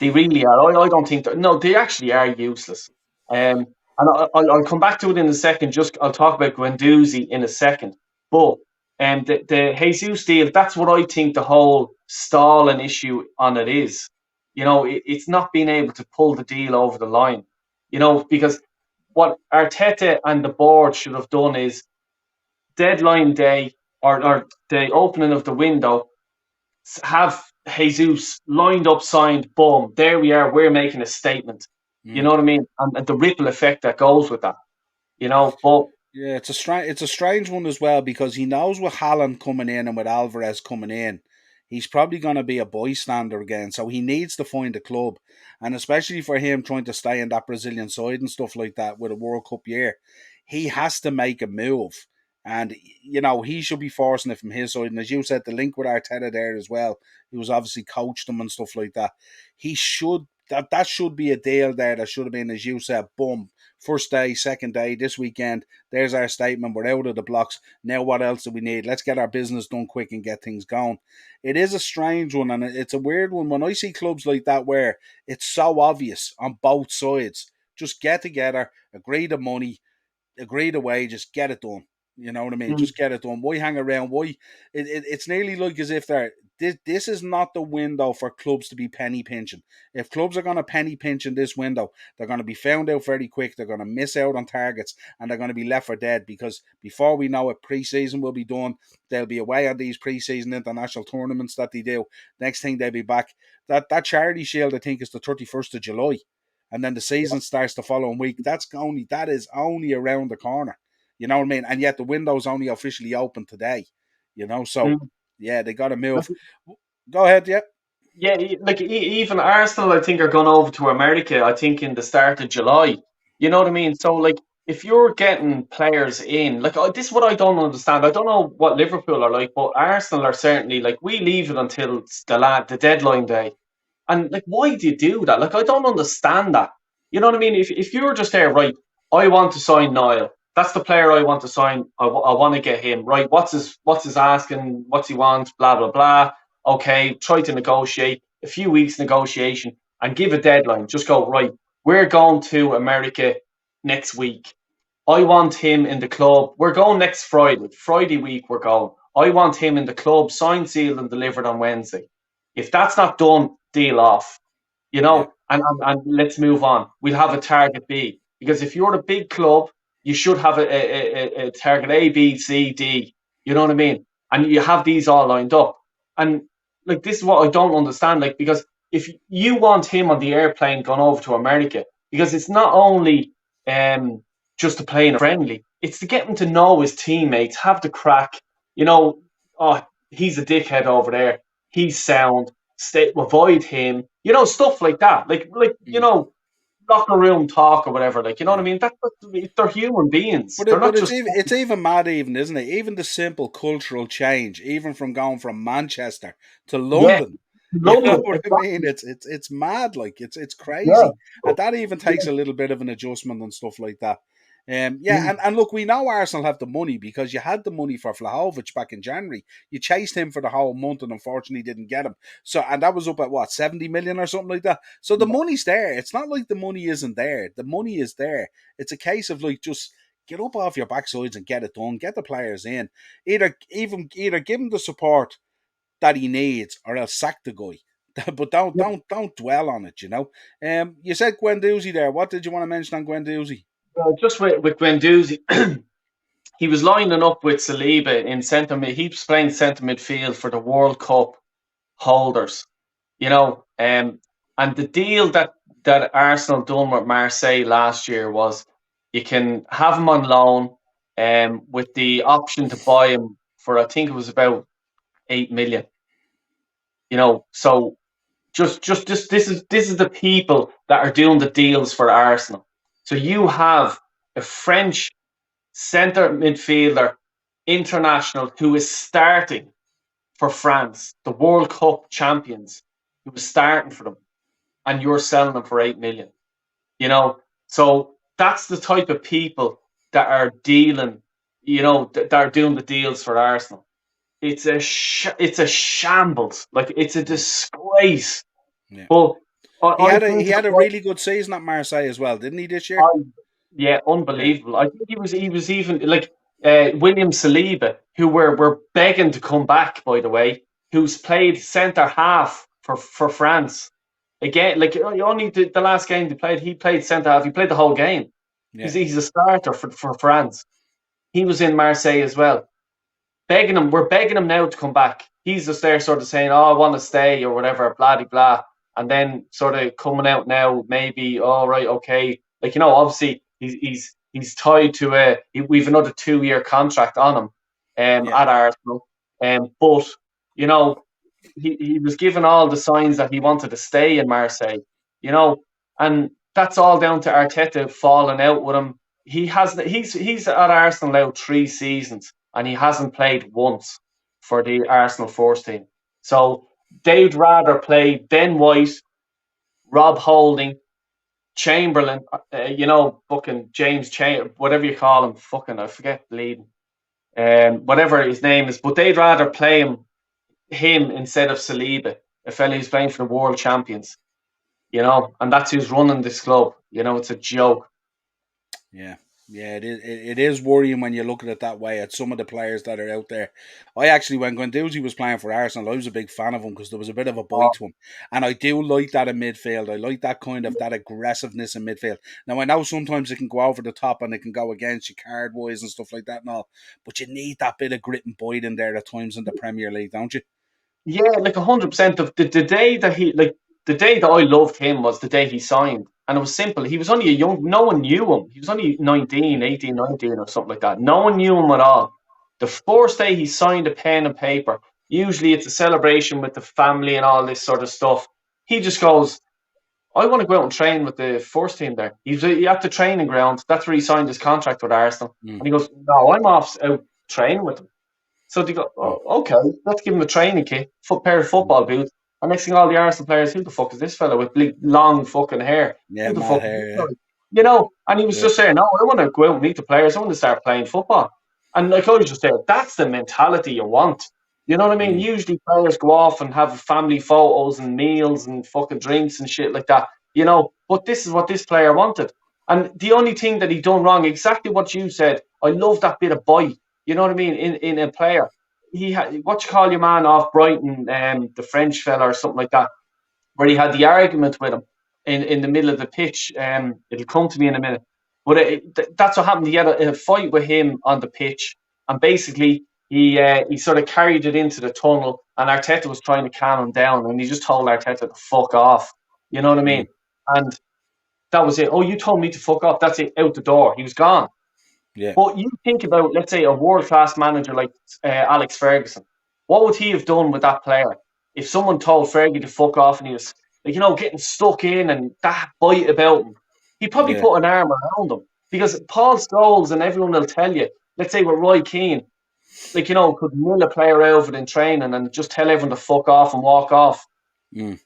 They really are. I don't think that. No, they actually are useless. And I'll come back to it in a second. I'll talk about Guendouzi in a second. But the Jesus deal, that's what I think the whole stalling issue on it is. It's not being able to pull the deal over the line. Because what Arteta and the board should have done is deadline day or the opening of the window, have Jesus lined up, signed, boom, there we are. We're making a statement. You Mm. know what I mean? And the ripple effect that goes with that. But Yeah, it's a strange one as well because he knows with Haaland coming in and with Alvarez coming in, he's probably going to be a bystander again. So he needs to find a club, and especially for him trying to stay in that Brazilian side and stuff like that with a World Cup year, he has to make a move. And he should be forcing it from his side. And as you said, the link with Arteta there as well, he was obviously coached him and stuff like that. He should that should be a deal there. That should have been, as you said, boom, first day, second day, this weekend. There's our statement. We're out of the blocks. Now, what else do we need? Let's get our business done quick and get things going. It is a strange one and it's a weird one. When I see clubs like that where it's so obvious on both sides, just get together, agree the money, agree the wages, get it done. You know what I mean? mm, Just get it done. Why hang around? Why? It's nearly like as if this is not the window for clubs to be penny pinching. If clubs are going to penny pinch in this window, they're going to be found out very quick. They're going to miss out on targets and they're going to be left for dead because before we know it, pre-season will be done. They'll be away on these pre-season international tournaments that they do. Next thing they'll be back. That charity shield, I think, is the 31st of July, and then the season starts the following week. That is only around the corner. You know what I mean? And yet the window's only officially open today. So mm. yeah, they got to move. Go ahead, yeah. Yeah, like even Arsenal, I think, are going over to America. I think in the start of July. You know what I mean? So, like, if you're getting players in, like, this is what I don't understand. I don't know what Liverpool are like, but Arsenal are certainly like, we leave it until the deadline day. And like, why do you do that? Like, I don't understand that. You know what I mean? If you're just there, right? I want to sign Niall. That's the player I want to sign. I want to get him right. What's his asking? What's he want? Blah blah blah. Okay, try to negotiate a few weeks negotiation and give a deadline. Just go right. We're going to America next week. I want him in the club. We're going next Friday. Friday week we're going. I want him in the club, signed, sealed, and delivered on Wednesday. If that's not done, deal off. Yeah. And let's move on. We'll have a target B. Because if you're a big club, you should have a target A, B, C, D. You know what I mean? And you have these all lined up. And like this is what I don't understand. Like, because if you want him on the airplane going over to America, because it's not only just to play in a friendly, it's to get him to know his teammates, have the crack, you know, oh, he's a dickhead over there. He's sound. Stay, avoid him. You know, stuff like that. Like you know, locker room talk or whatever. Like, you know what I Yeah. mean? They're human beings. But They're not it's just even mad, even, isn't it? Even the simple cultural change, even from going from Manchester to yeah. London. You know London, what I mean? exactly. It's mad, like it's Yeah. crazy, and that even takes a little bit of an adjustment and stuff like that. Yeah, Mm. and look, we know Arsenal have the money because you had the money for Vlahovic back in January. You chased him for the whole month and unfortunately didn't get him. So, and that was up at what, 70 million or something like that. So the money's there. It's not like the money isn't there. The money is there. It's a case of like just get up off your backsides and get it done. Get the players in. Either give him the support that he needs or else sack the guy. But Yeah. don't dwell on it, you know. You said Guendouzi there. What did you want to mention on Guendouzi? Just with Guendouzi, he was lining up with Saliba in centre mid. He was playing centre midfield for the World Cup holders, you know. And the deal that Arsenal done with Marseille last year was you can have him on loan, with the option to buy him for I think it was about 8 million. You know, so just this is the people that are doing the deals for Arsenal. So you have a French centre midfielder international who is starting for France, the World Cup champions, who is starting for them, and you're selling them for 8 million. You know, so that's the type of people that are dealing. You know, that are doing the deals for Arsenal. It's a shambles. Like it's a Mm, disgrace. yeah. But I He think had a really good season at Marseille as well, didn't he, this I, year? yeah, Yeah. unbelievable. I think he was even like William Saliba, who we're begging to come back, by the way, who's played centre half for France. Again, like only the last game they played, he played centre half. He played the whole game. Yeah. He's a starter for France. He was in Marseille as well. Begging him, we're begging him now to come back. He's just there, sort of saying, "Oh, I want to stay" or whatever, blah de blah, and then sort of coming out now, maybe, all right, okay, like, you know, obviously he's tied to we've another 2 year contract on him, Yeah. at Arsenal, but you know, he was given all the signs that he wanted to stay in Marseille, you know, and that's all down to Arteta falling out with him. He's at Arsenal now 3 seasons and he hasn't played once for the Arsenal first team. So they'd rather play Ben White, Rob Holding, Chamberlain, you know, fucking James whatever you call him, fucking I forget bleeding, whatever his name is, but they'd rather play him instead of Saliba, a fella who's playing for the world champions, you know, and that's who's running this club. You know, it's a joke. Yeah. Yeah, it is worrying when you look at it that way at some of the players that are out there. I actually, when Guendouzi was playing for Arsenal, I was a big fan of him because there was a bit of a bite Oh, to him. And I do like that in midfield. I like that kind of that aggressiveness in midfield. Now, I know sometimes it can go over the top and it can go against you card wise and stuff like that and all, but you need that bit of grit and bite in there at times in the Premier League, don't you? yeah, like 100%. Of the day that the day that I loved him was the day he signed. And it was simple. He was only no one knew him. He was only 19, Yeah. 18, 19 or something like that. No one knew him at all. The first day he signed a pen and paper, usually it's a celebration with the family and all this sort of stuff. He just goes, I want to go out and train with the first team there. He's at the training ground. That's where he signed his contract with Arsenal. Mm, And he goes, no, I'm off out training with them. So they go, mm, oh, okay, let's give him a training kit, pair of mm. football boots. And next thing, all the Arsenal players, who the fuck is this fella with big, long fucking hair? Yeah, Who the mad fuck is this hair, guy? And he was Yeah. just saying, no, I want to go out and meet the players. I want to start playing football. And like I was just saying, that's the mentality you want. You know what I mean? Mm. Usually players go off and have family photos and meals and fucking drinks and shit like that. But this is what this player wanted. And the only thing that he done wrong, exactly what you said, I love that bit of bite. You know what I mean? In a player. He had, what you call your man off Brighton, the French fella or something like that, where he had the argument with him in the middle of the pitch. It'll come to me in a minute. But that's what happened. He had a fight with him on the pitch, and basically he sort of carried it into the tunnel, and Arteta was trying to calm him down, and he just told Arteta to fuck off. You know what I Mm. mean? And that was it. Oh, you told me to fuck off. That's it. Out the door. He was gone. Yeah. But you think about, let's say, a world class manager like Alex Ferguson. What would he have done with that player if someone told Fergie to fuck off and he was like, getting stuck in and that bite about him? He'd probably Yeah. put an arm around him because Paul Scholes and everyone will tell you. Let's say with Roy Keane, could mill a player out of it in training and just tell everyone to fuck off and walk off. Mm.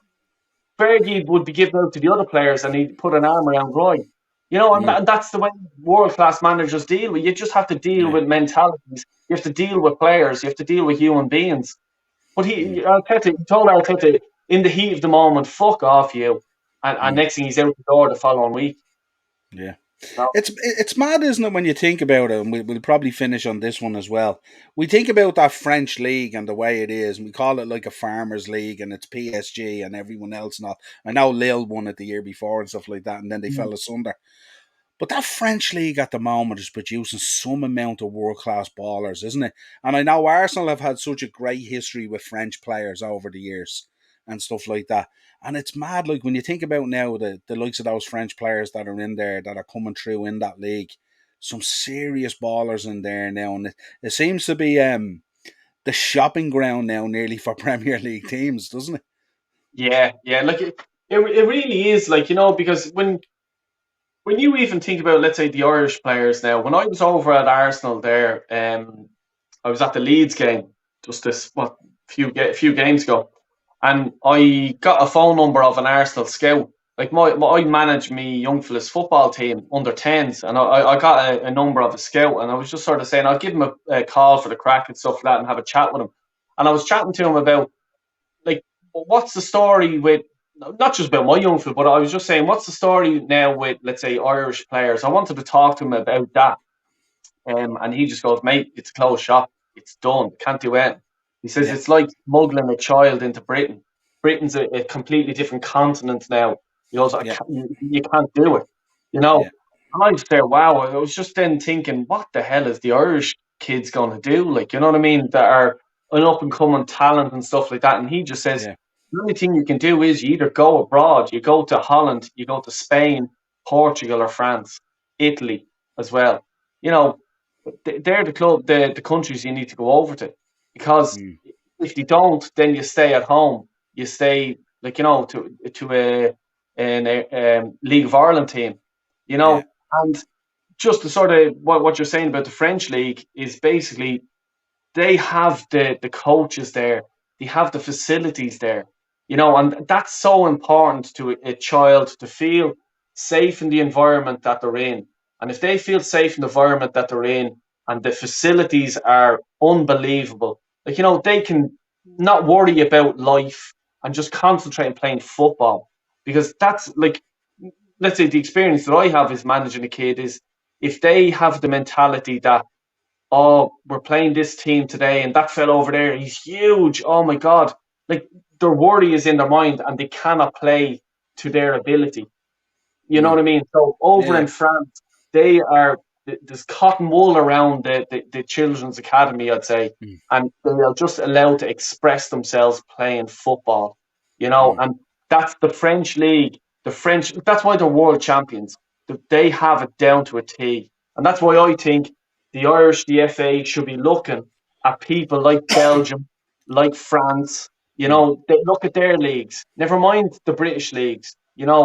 Fergie would be given out to the other players and he'd put an arm around Roy. And Mm. that's the way world class managers deal with. You just have to deal Yeah. with mentalities. You have to deal with players. You have to deal with human beings. But Mm. He told Arteta in the heat of the moment, "Fuck off, you," and Mm. next thing he's out the door the following week. Yeah. No. It's mad, isn't it, when you think about it? And we'll probably finish on this one as well. We think about that French league and the way it is, and we call it like a farmers' league, and it's PSG and everyone else. Not, I know Lille won it the year before and stuff like that, and then they fell asunder. But that French league at the moment is producing some amount of world class ballers, isn't it? And I know Arsenal have had such a great history with French players over the years and stuff like that. And it's mad, like when you think about now the likes of those French players that are in there that are coming through in that league, some serious ballers in there now, and it seems to be the shopping ground now nearly for Premier League teams, doesn't it? Yeah, yeah. Like it really is. Because when you even think about, let's say, the Irish players now, when I was over at Arsenal there, I was at the Leeds game just few games ago, and I got a phone number of an Arsenal scout. Like I manage me young fellas football team under tens, and I got a number of a scout, and I was just sort of saying I'll give him a call for the crack and stuff like that, and have a chat with him. And I was chatting to him about like what's the story with not just about my young fella, but I was just saying what's the story now with, let's say, Irish players. I wanted to talk to him about that, and he just goes, mate, it's a closed shop. It's done. Can't do it. He says Yeah, it's like smuggling a child into Britain. Britain's a completely different continent now. He goes, yeah, you can't do it. You know. yeah, And I was there, wow. I was just then thinking, what the hell is the Irish kids going to do? Like, you know what I mean? That are an up and coming talent and stuff like that. And he just says, yeah, the only thing you can do is you either go abroad, you go to Holland, you go to Spain, Portugal, or France, Italy as well. You know, they're the countries you need to go over to, because mm, if you don't, then you stay at home. You stay to a League of Ireland team, yeah, and just the sort of what you're saying about the French league is basically they have the coaches there, they have the facilities there, and that's so important to a child to feel safe in the environment that they're in. And if they feel safe in the environment that they're in, and the facilities are unbelievable, they can not worry about life and just concentrate on playing football. Because that's like, let's say the experience that I have is managing a kid is if they have the mentality that, oh, we're playing this team today, and that fell over there, he's huge. Oh my God. Like their worry is in their mind and they cannot play to their ability. You know mm, what I mean? So over yeah, in France, they are there's cotton wool around the children's academy, I'd say, mm, and they are just allowed to express themselves playing football. mm, And that's the French league. The French, that's why they're world champions. They have it down to a T, and that's why I think the Irish, the FA should be looking at people like Belgium, like France. mm, They look at their leagues. Never mind the British leagues.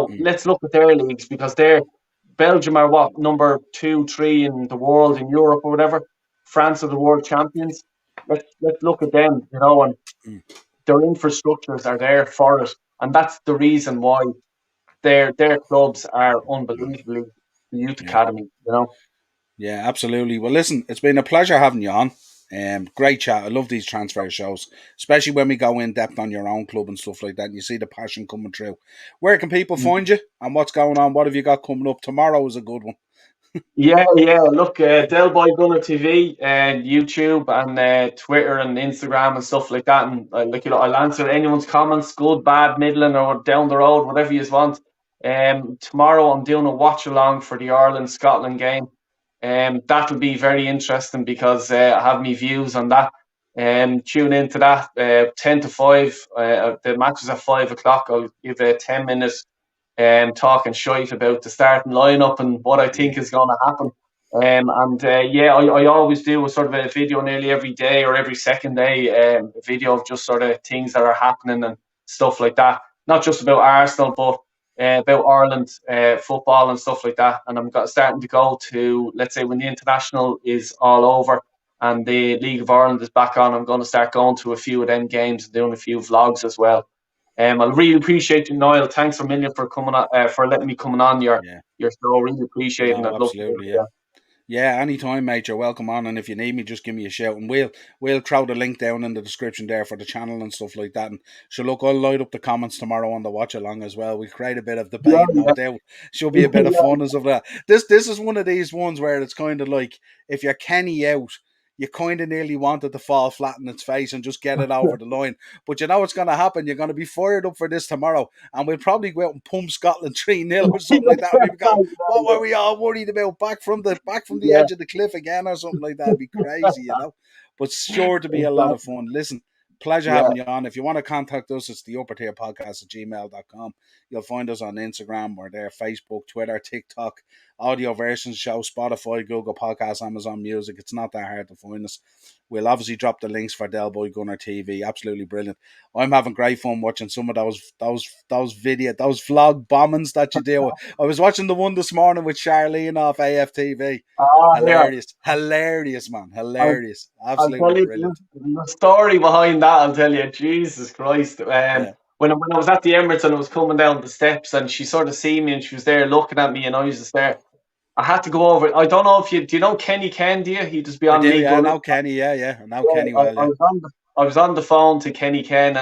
mm, Let's look at their leagues because they're Belgium are what, number 2, 3 in the world, in Europe or whatever. France are the world champions. Let's look at them, and mm. their infrastructures are there for it, and that's the reason why their clubs are unbelievably. the youth Yeah. academy. You know. Yeah, absolutely. Well, listen, it's been a pleasure having you on. Great chat. I love these transfer shows, especially when we go in depth on your own club and stuff like that, and you see the passion coming through. Where can people find you, and what's going on? What have you got coming up? Tomorrow is a good one. Yeah, yeah. Look, Del Boy Gunner TV and YouTube and Twitter and Instagram and stuff like that. And I'll answer anyone's comments, good, bad, middling, or down the road, whatever you want. Tomorrow I'm doing a watch along for the Ireland Scotland game. That'll be very interesting because I have my views on that. Tune into that 10 to 5. The match is at 5 o'clock. I'll give a 10 minute talking shite about the starting lineup and what I think is going to happen. I always do a sort of a video nearly every day or every second day, a video of just sort of things that are happening and stuff like that. Not just about Arsenal, but about Ireland football and stuff like that. And starting to go to, let's say, when the international is all over and the League of Ireland is back on, I'm going to start going to a few of them games and doing a few vlogs as well. I really appreciate you, Niall. Thanks a million for coming on, for letting me come on Yeah. your show. Really appreciating No, it. Love to absolutely. Yeah. Yeah, anytime, mate. You're welcome on, and if you need me, just give me a shout, and we'll throw the link down in the description there for the channel and stuff like that. And so look, I'll light up the comments tomorrow on the watch along as well. We'll create a bit of Yeah, debate, no doubt. Should be a bit of fun and stuff like that. This is one of these ones where it's kind of like if you're Kenny out, you kind of nearly wanted to fall flat in its face and just get it over the line. But you know what's going to happen. You're going to be fired up for this tomorrow, and we'll probably go out and pump Scotland 3-0 or something like that. We'll be going, what were we all worried about? Back from the yeah, edge of the cliff again or something like that. It'd be crazy, you know. But sure to be a lot of exactly. fun. Listen, pleasure Yeah. having you on. If you want to contact us, it's the upper tier podcast at gmail.com. You'll find us on Instagram, we're there, Facebook, Twitter, TikTok, audio versions show, Spotify, Google Podcasts, Amazon Music. It's not that hard to find us. We'll obviously drop the links for Del Boy Gunner TV. Absolutely brilliant. I'm having great fun watching some of those vlog bombings that you do. I was watching the one this morning with Charlene off AFTV. Yeah. Hilarious, man. I'll, Hilarious. I'll Absolutely tell you brilliant. the story behind that. I'll tell you, Jesus Christ. Yeah. When I was at the Emirates and I was coming down the steps and she sort of see me and she was there looking at me and I was just there. I had to go over. I don't know if do you know Kenny Ken, do you? He just I beyond do, me yeah. gunning. Now Kenny, yeah. Now Yeah, Kenny, well, I yeah. I was on the phone to Kenny Ken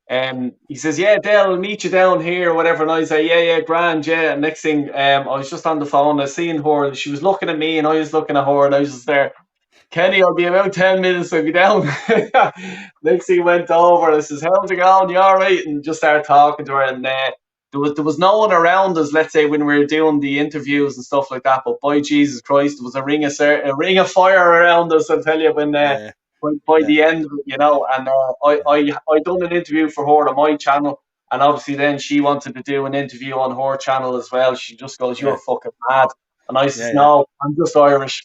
and he says, yeah, Dale, I'll meet you down here or whatever. And I say, yeah, grand, yeah. And next thing, I was just on the phone, I was seeing her and she was looking at me and I was looking at her and I was just there. Kenny, I'll be about 10 minutes, I'll be down. Next thing he went over, I says, how's it going? You all right? And just started talking to her. And there was no one around us, let's say, when we were doing the interviews and stuff like that. But by Jesus Christ, there was a ring of fire around us, I'll tell you, Yeah, by yeah, the end of it, And I done an interview for her on my channel. And obviously then she wanted to do an interview on her channel as well. She just goes, yeah, you're fucking mad. And I says, yeah. no, I'm just Irish.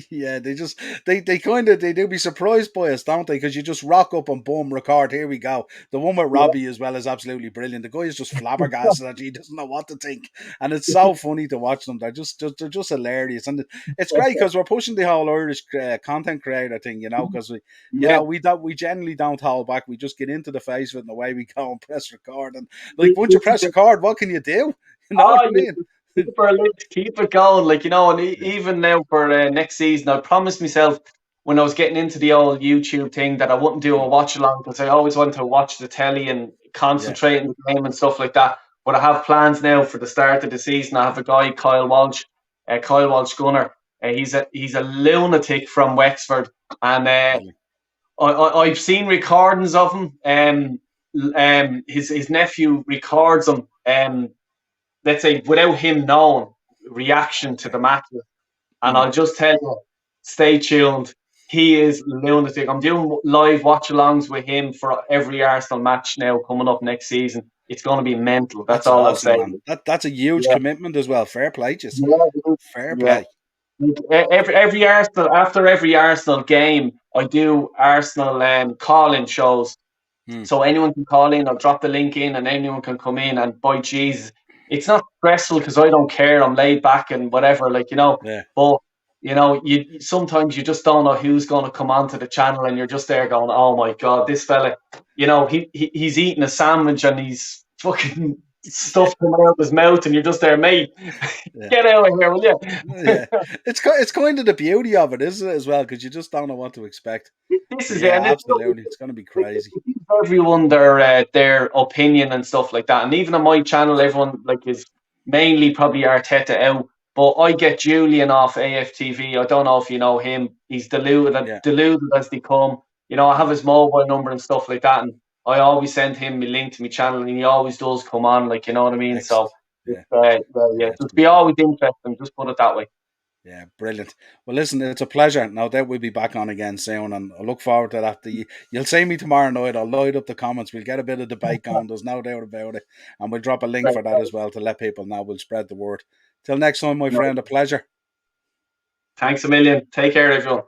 Yeah, they kind of they do be surprised by us, don't they? Because you just rock up and boom, record. Here we go. The one with Robbie as well is absolutely brilliant. The guy is just flabbergasted that he doesn't know what to think, and it's so funny to watch them. They're just hilarious, and it's great because we're pushing the whole Irish content creator thing, because Yeah, we generally don't hold back. We just get into the face of it, and away we go and press record. And like once you this is press it. record, what can you do? You know what Oh, I mean? keep it going. And Yeah, even now for next season, I promised myself when I was getting into the old YouTube thing that I wouldn't do a mm, watch along because I always want to watch the telly and yeah, concentrate on the game and stuff like that. But I have plans now for the start of the season. I have a guy, Kyle Walsh Gunner. He's a lunatic from Wexford, and really. I've seen recordings of him. His nephew records him. Let's say without him knowing reaction to the Okay. matches. And Mm. I'll just tell you, stay tuned. He is lunatic. I'm doing live watch alongs with him for every Arsenal match now coming up next season. It's going to be mental. That's That's all I'll awesome, say. man. That's a huge Yeah, commitment as well. Fair play, just yeah, fair yeah. play. Every Arsenal after every Arsenal game, I do Arsenal call-in shows. Mm. So anyone can call in. I'll drop the link in, and anyone can come in. And by Jesus, it's not stressful because I don't care. I'm laid back and whatever, Yeah, But you sometimes you just don't know who's going to come onto the channel, and you're just there going, "Oh my God, this fella!" He's eating a sandwich and he's fucking stuff coming out of his mouth, and you're just there, mate. Yeah. Get out of here, will you? Yeah, it's kind of the beauty of it, isn't it, as well? Because you just don't know what to expect. This But is it, yeah, and absolutely, it's going to be crazy. everyone their opinion and stuff like that. And even on my channel, everyone like is mainly probably Arteta out. But I get Julian off AFTV. I don't know if you know him. He's Yeah, deluded as they come. You know, I have yeah, his mobile number and stuff like that, and I always send him my link to my channel, and he always does come on. Like, you know what I mean? So excellent. it's, Yeah, yeah, yeah, it's just be great. always interesting. Just put it that way. Yeah, brilliant. Well, listen, it's a pleasure. No doubt we'll be back on again soon, and I look forward to that. You'll see me tomorrow night. I'll light up the comments. We'll get a bit of debate going. There's no doubt about it, and we'll drop a link Right, for that right. as well to let people know. We'll spread the word. Till next time, my No, friend. A pleasure. thanks a million. Take care, everyone.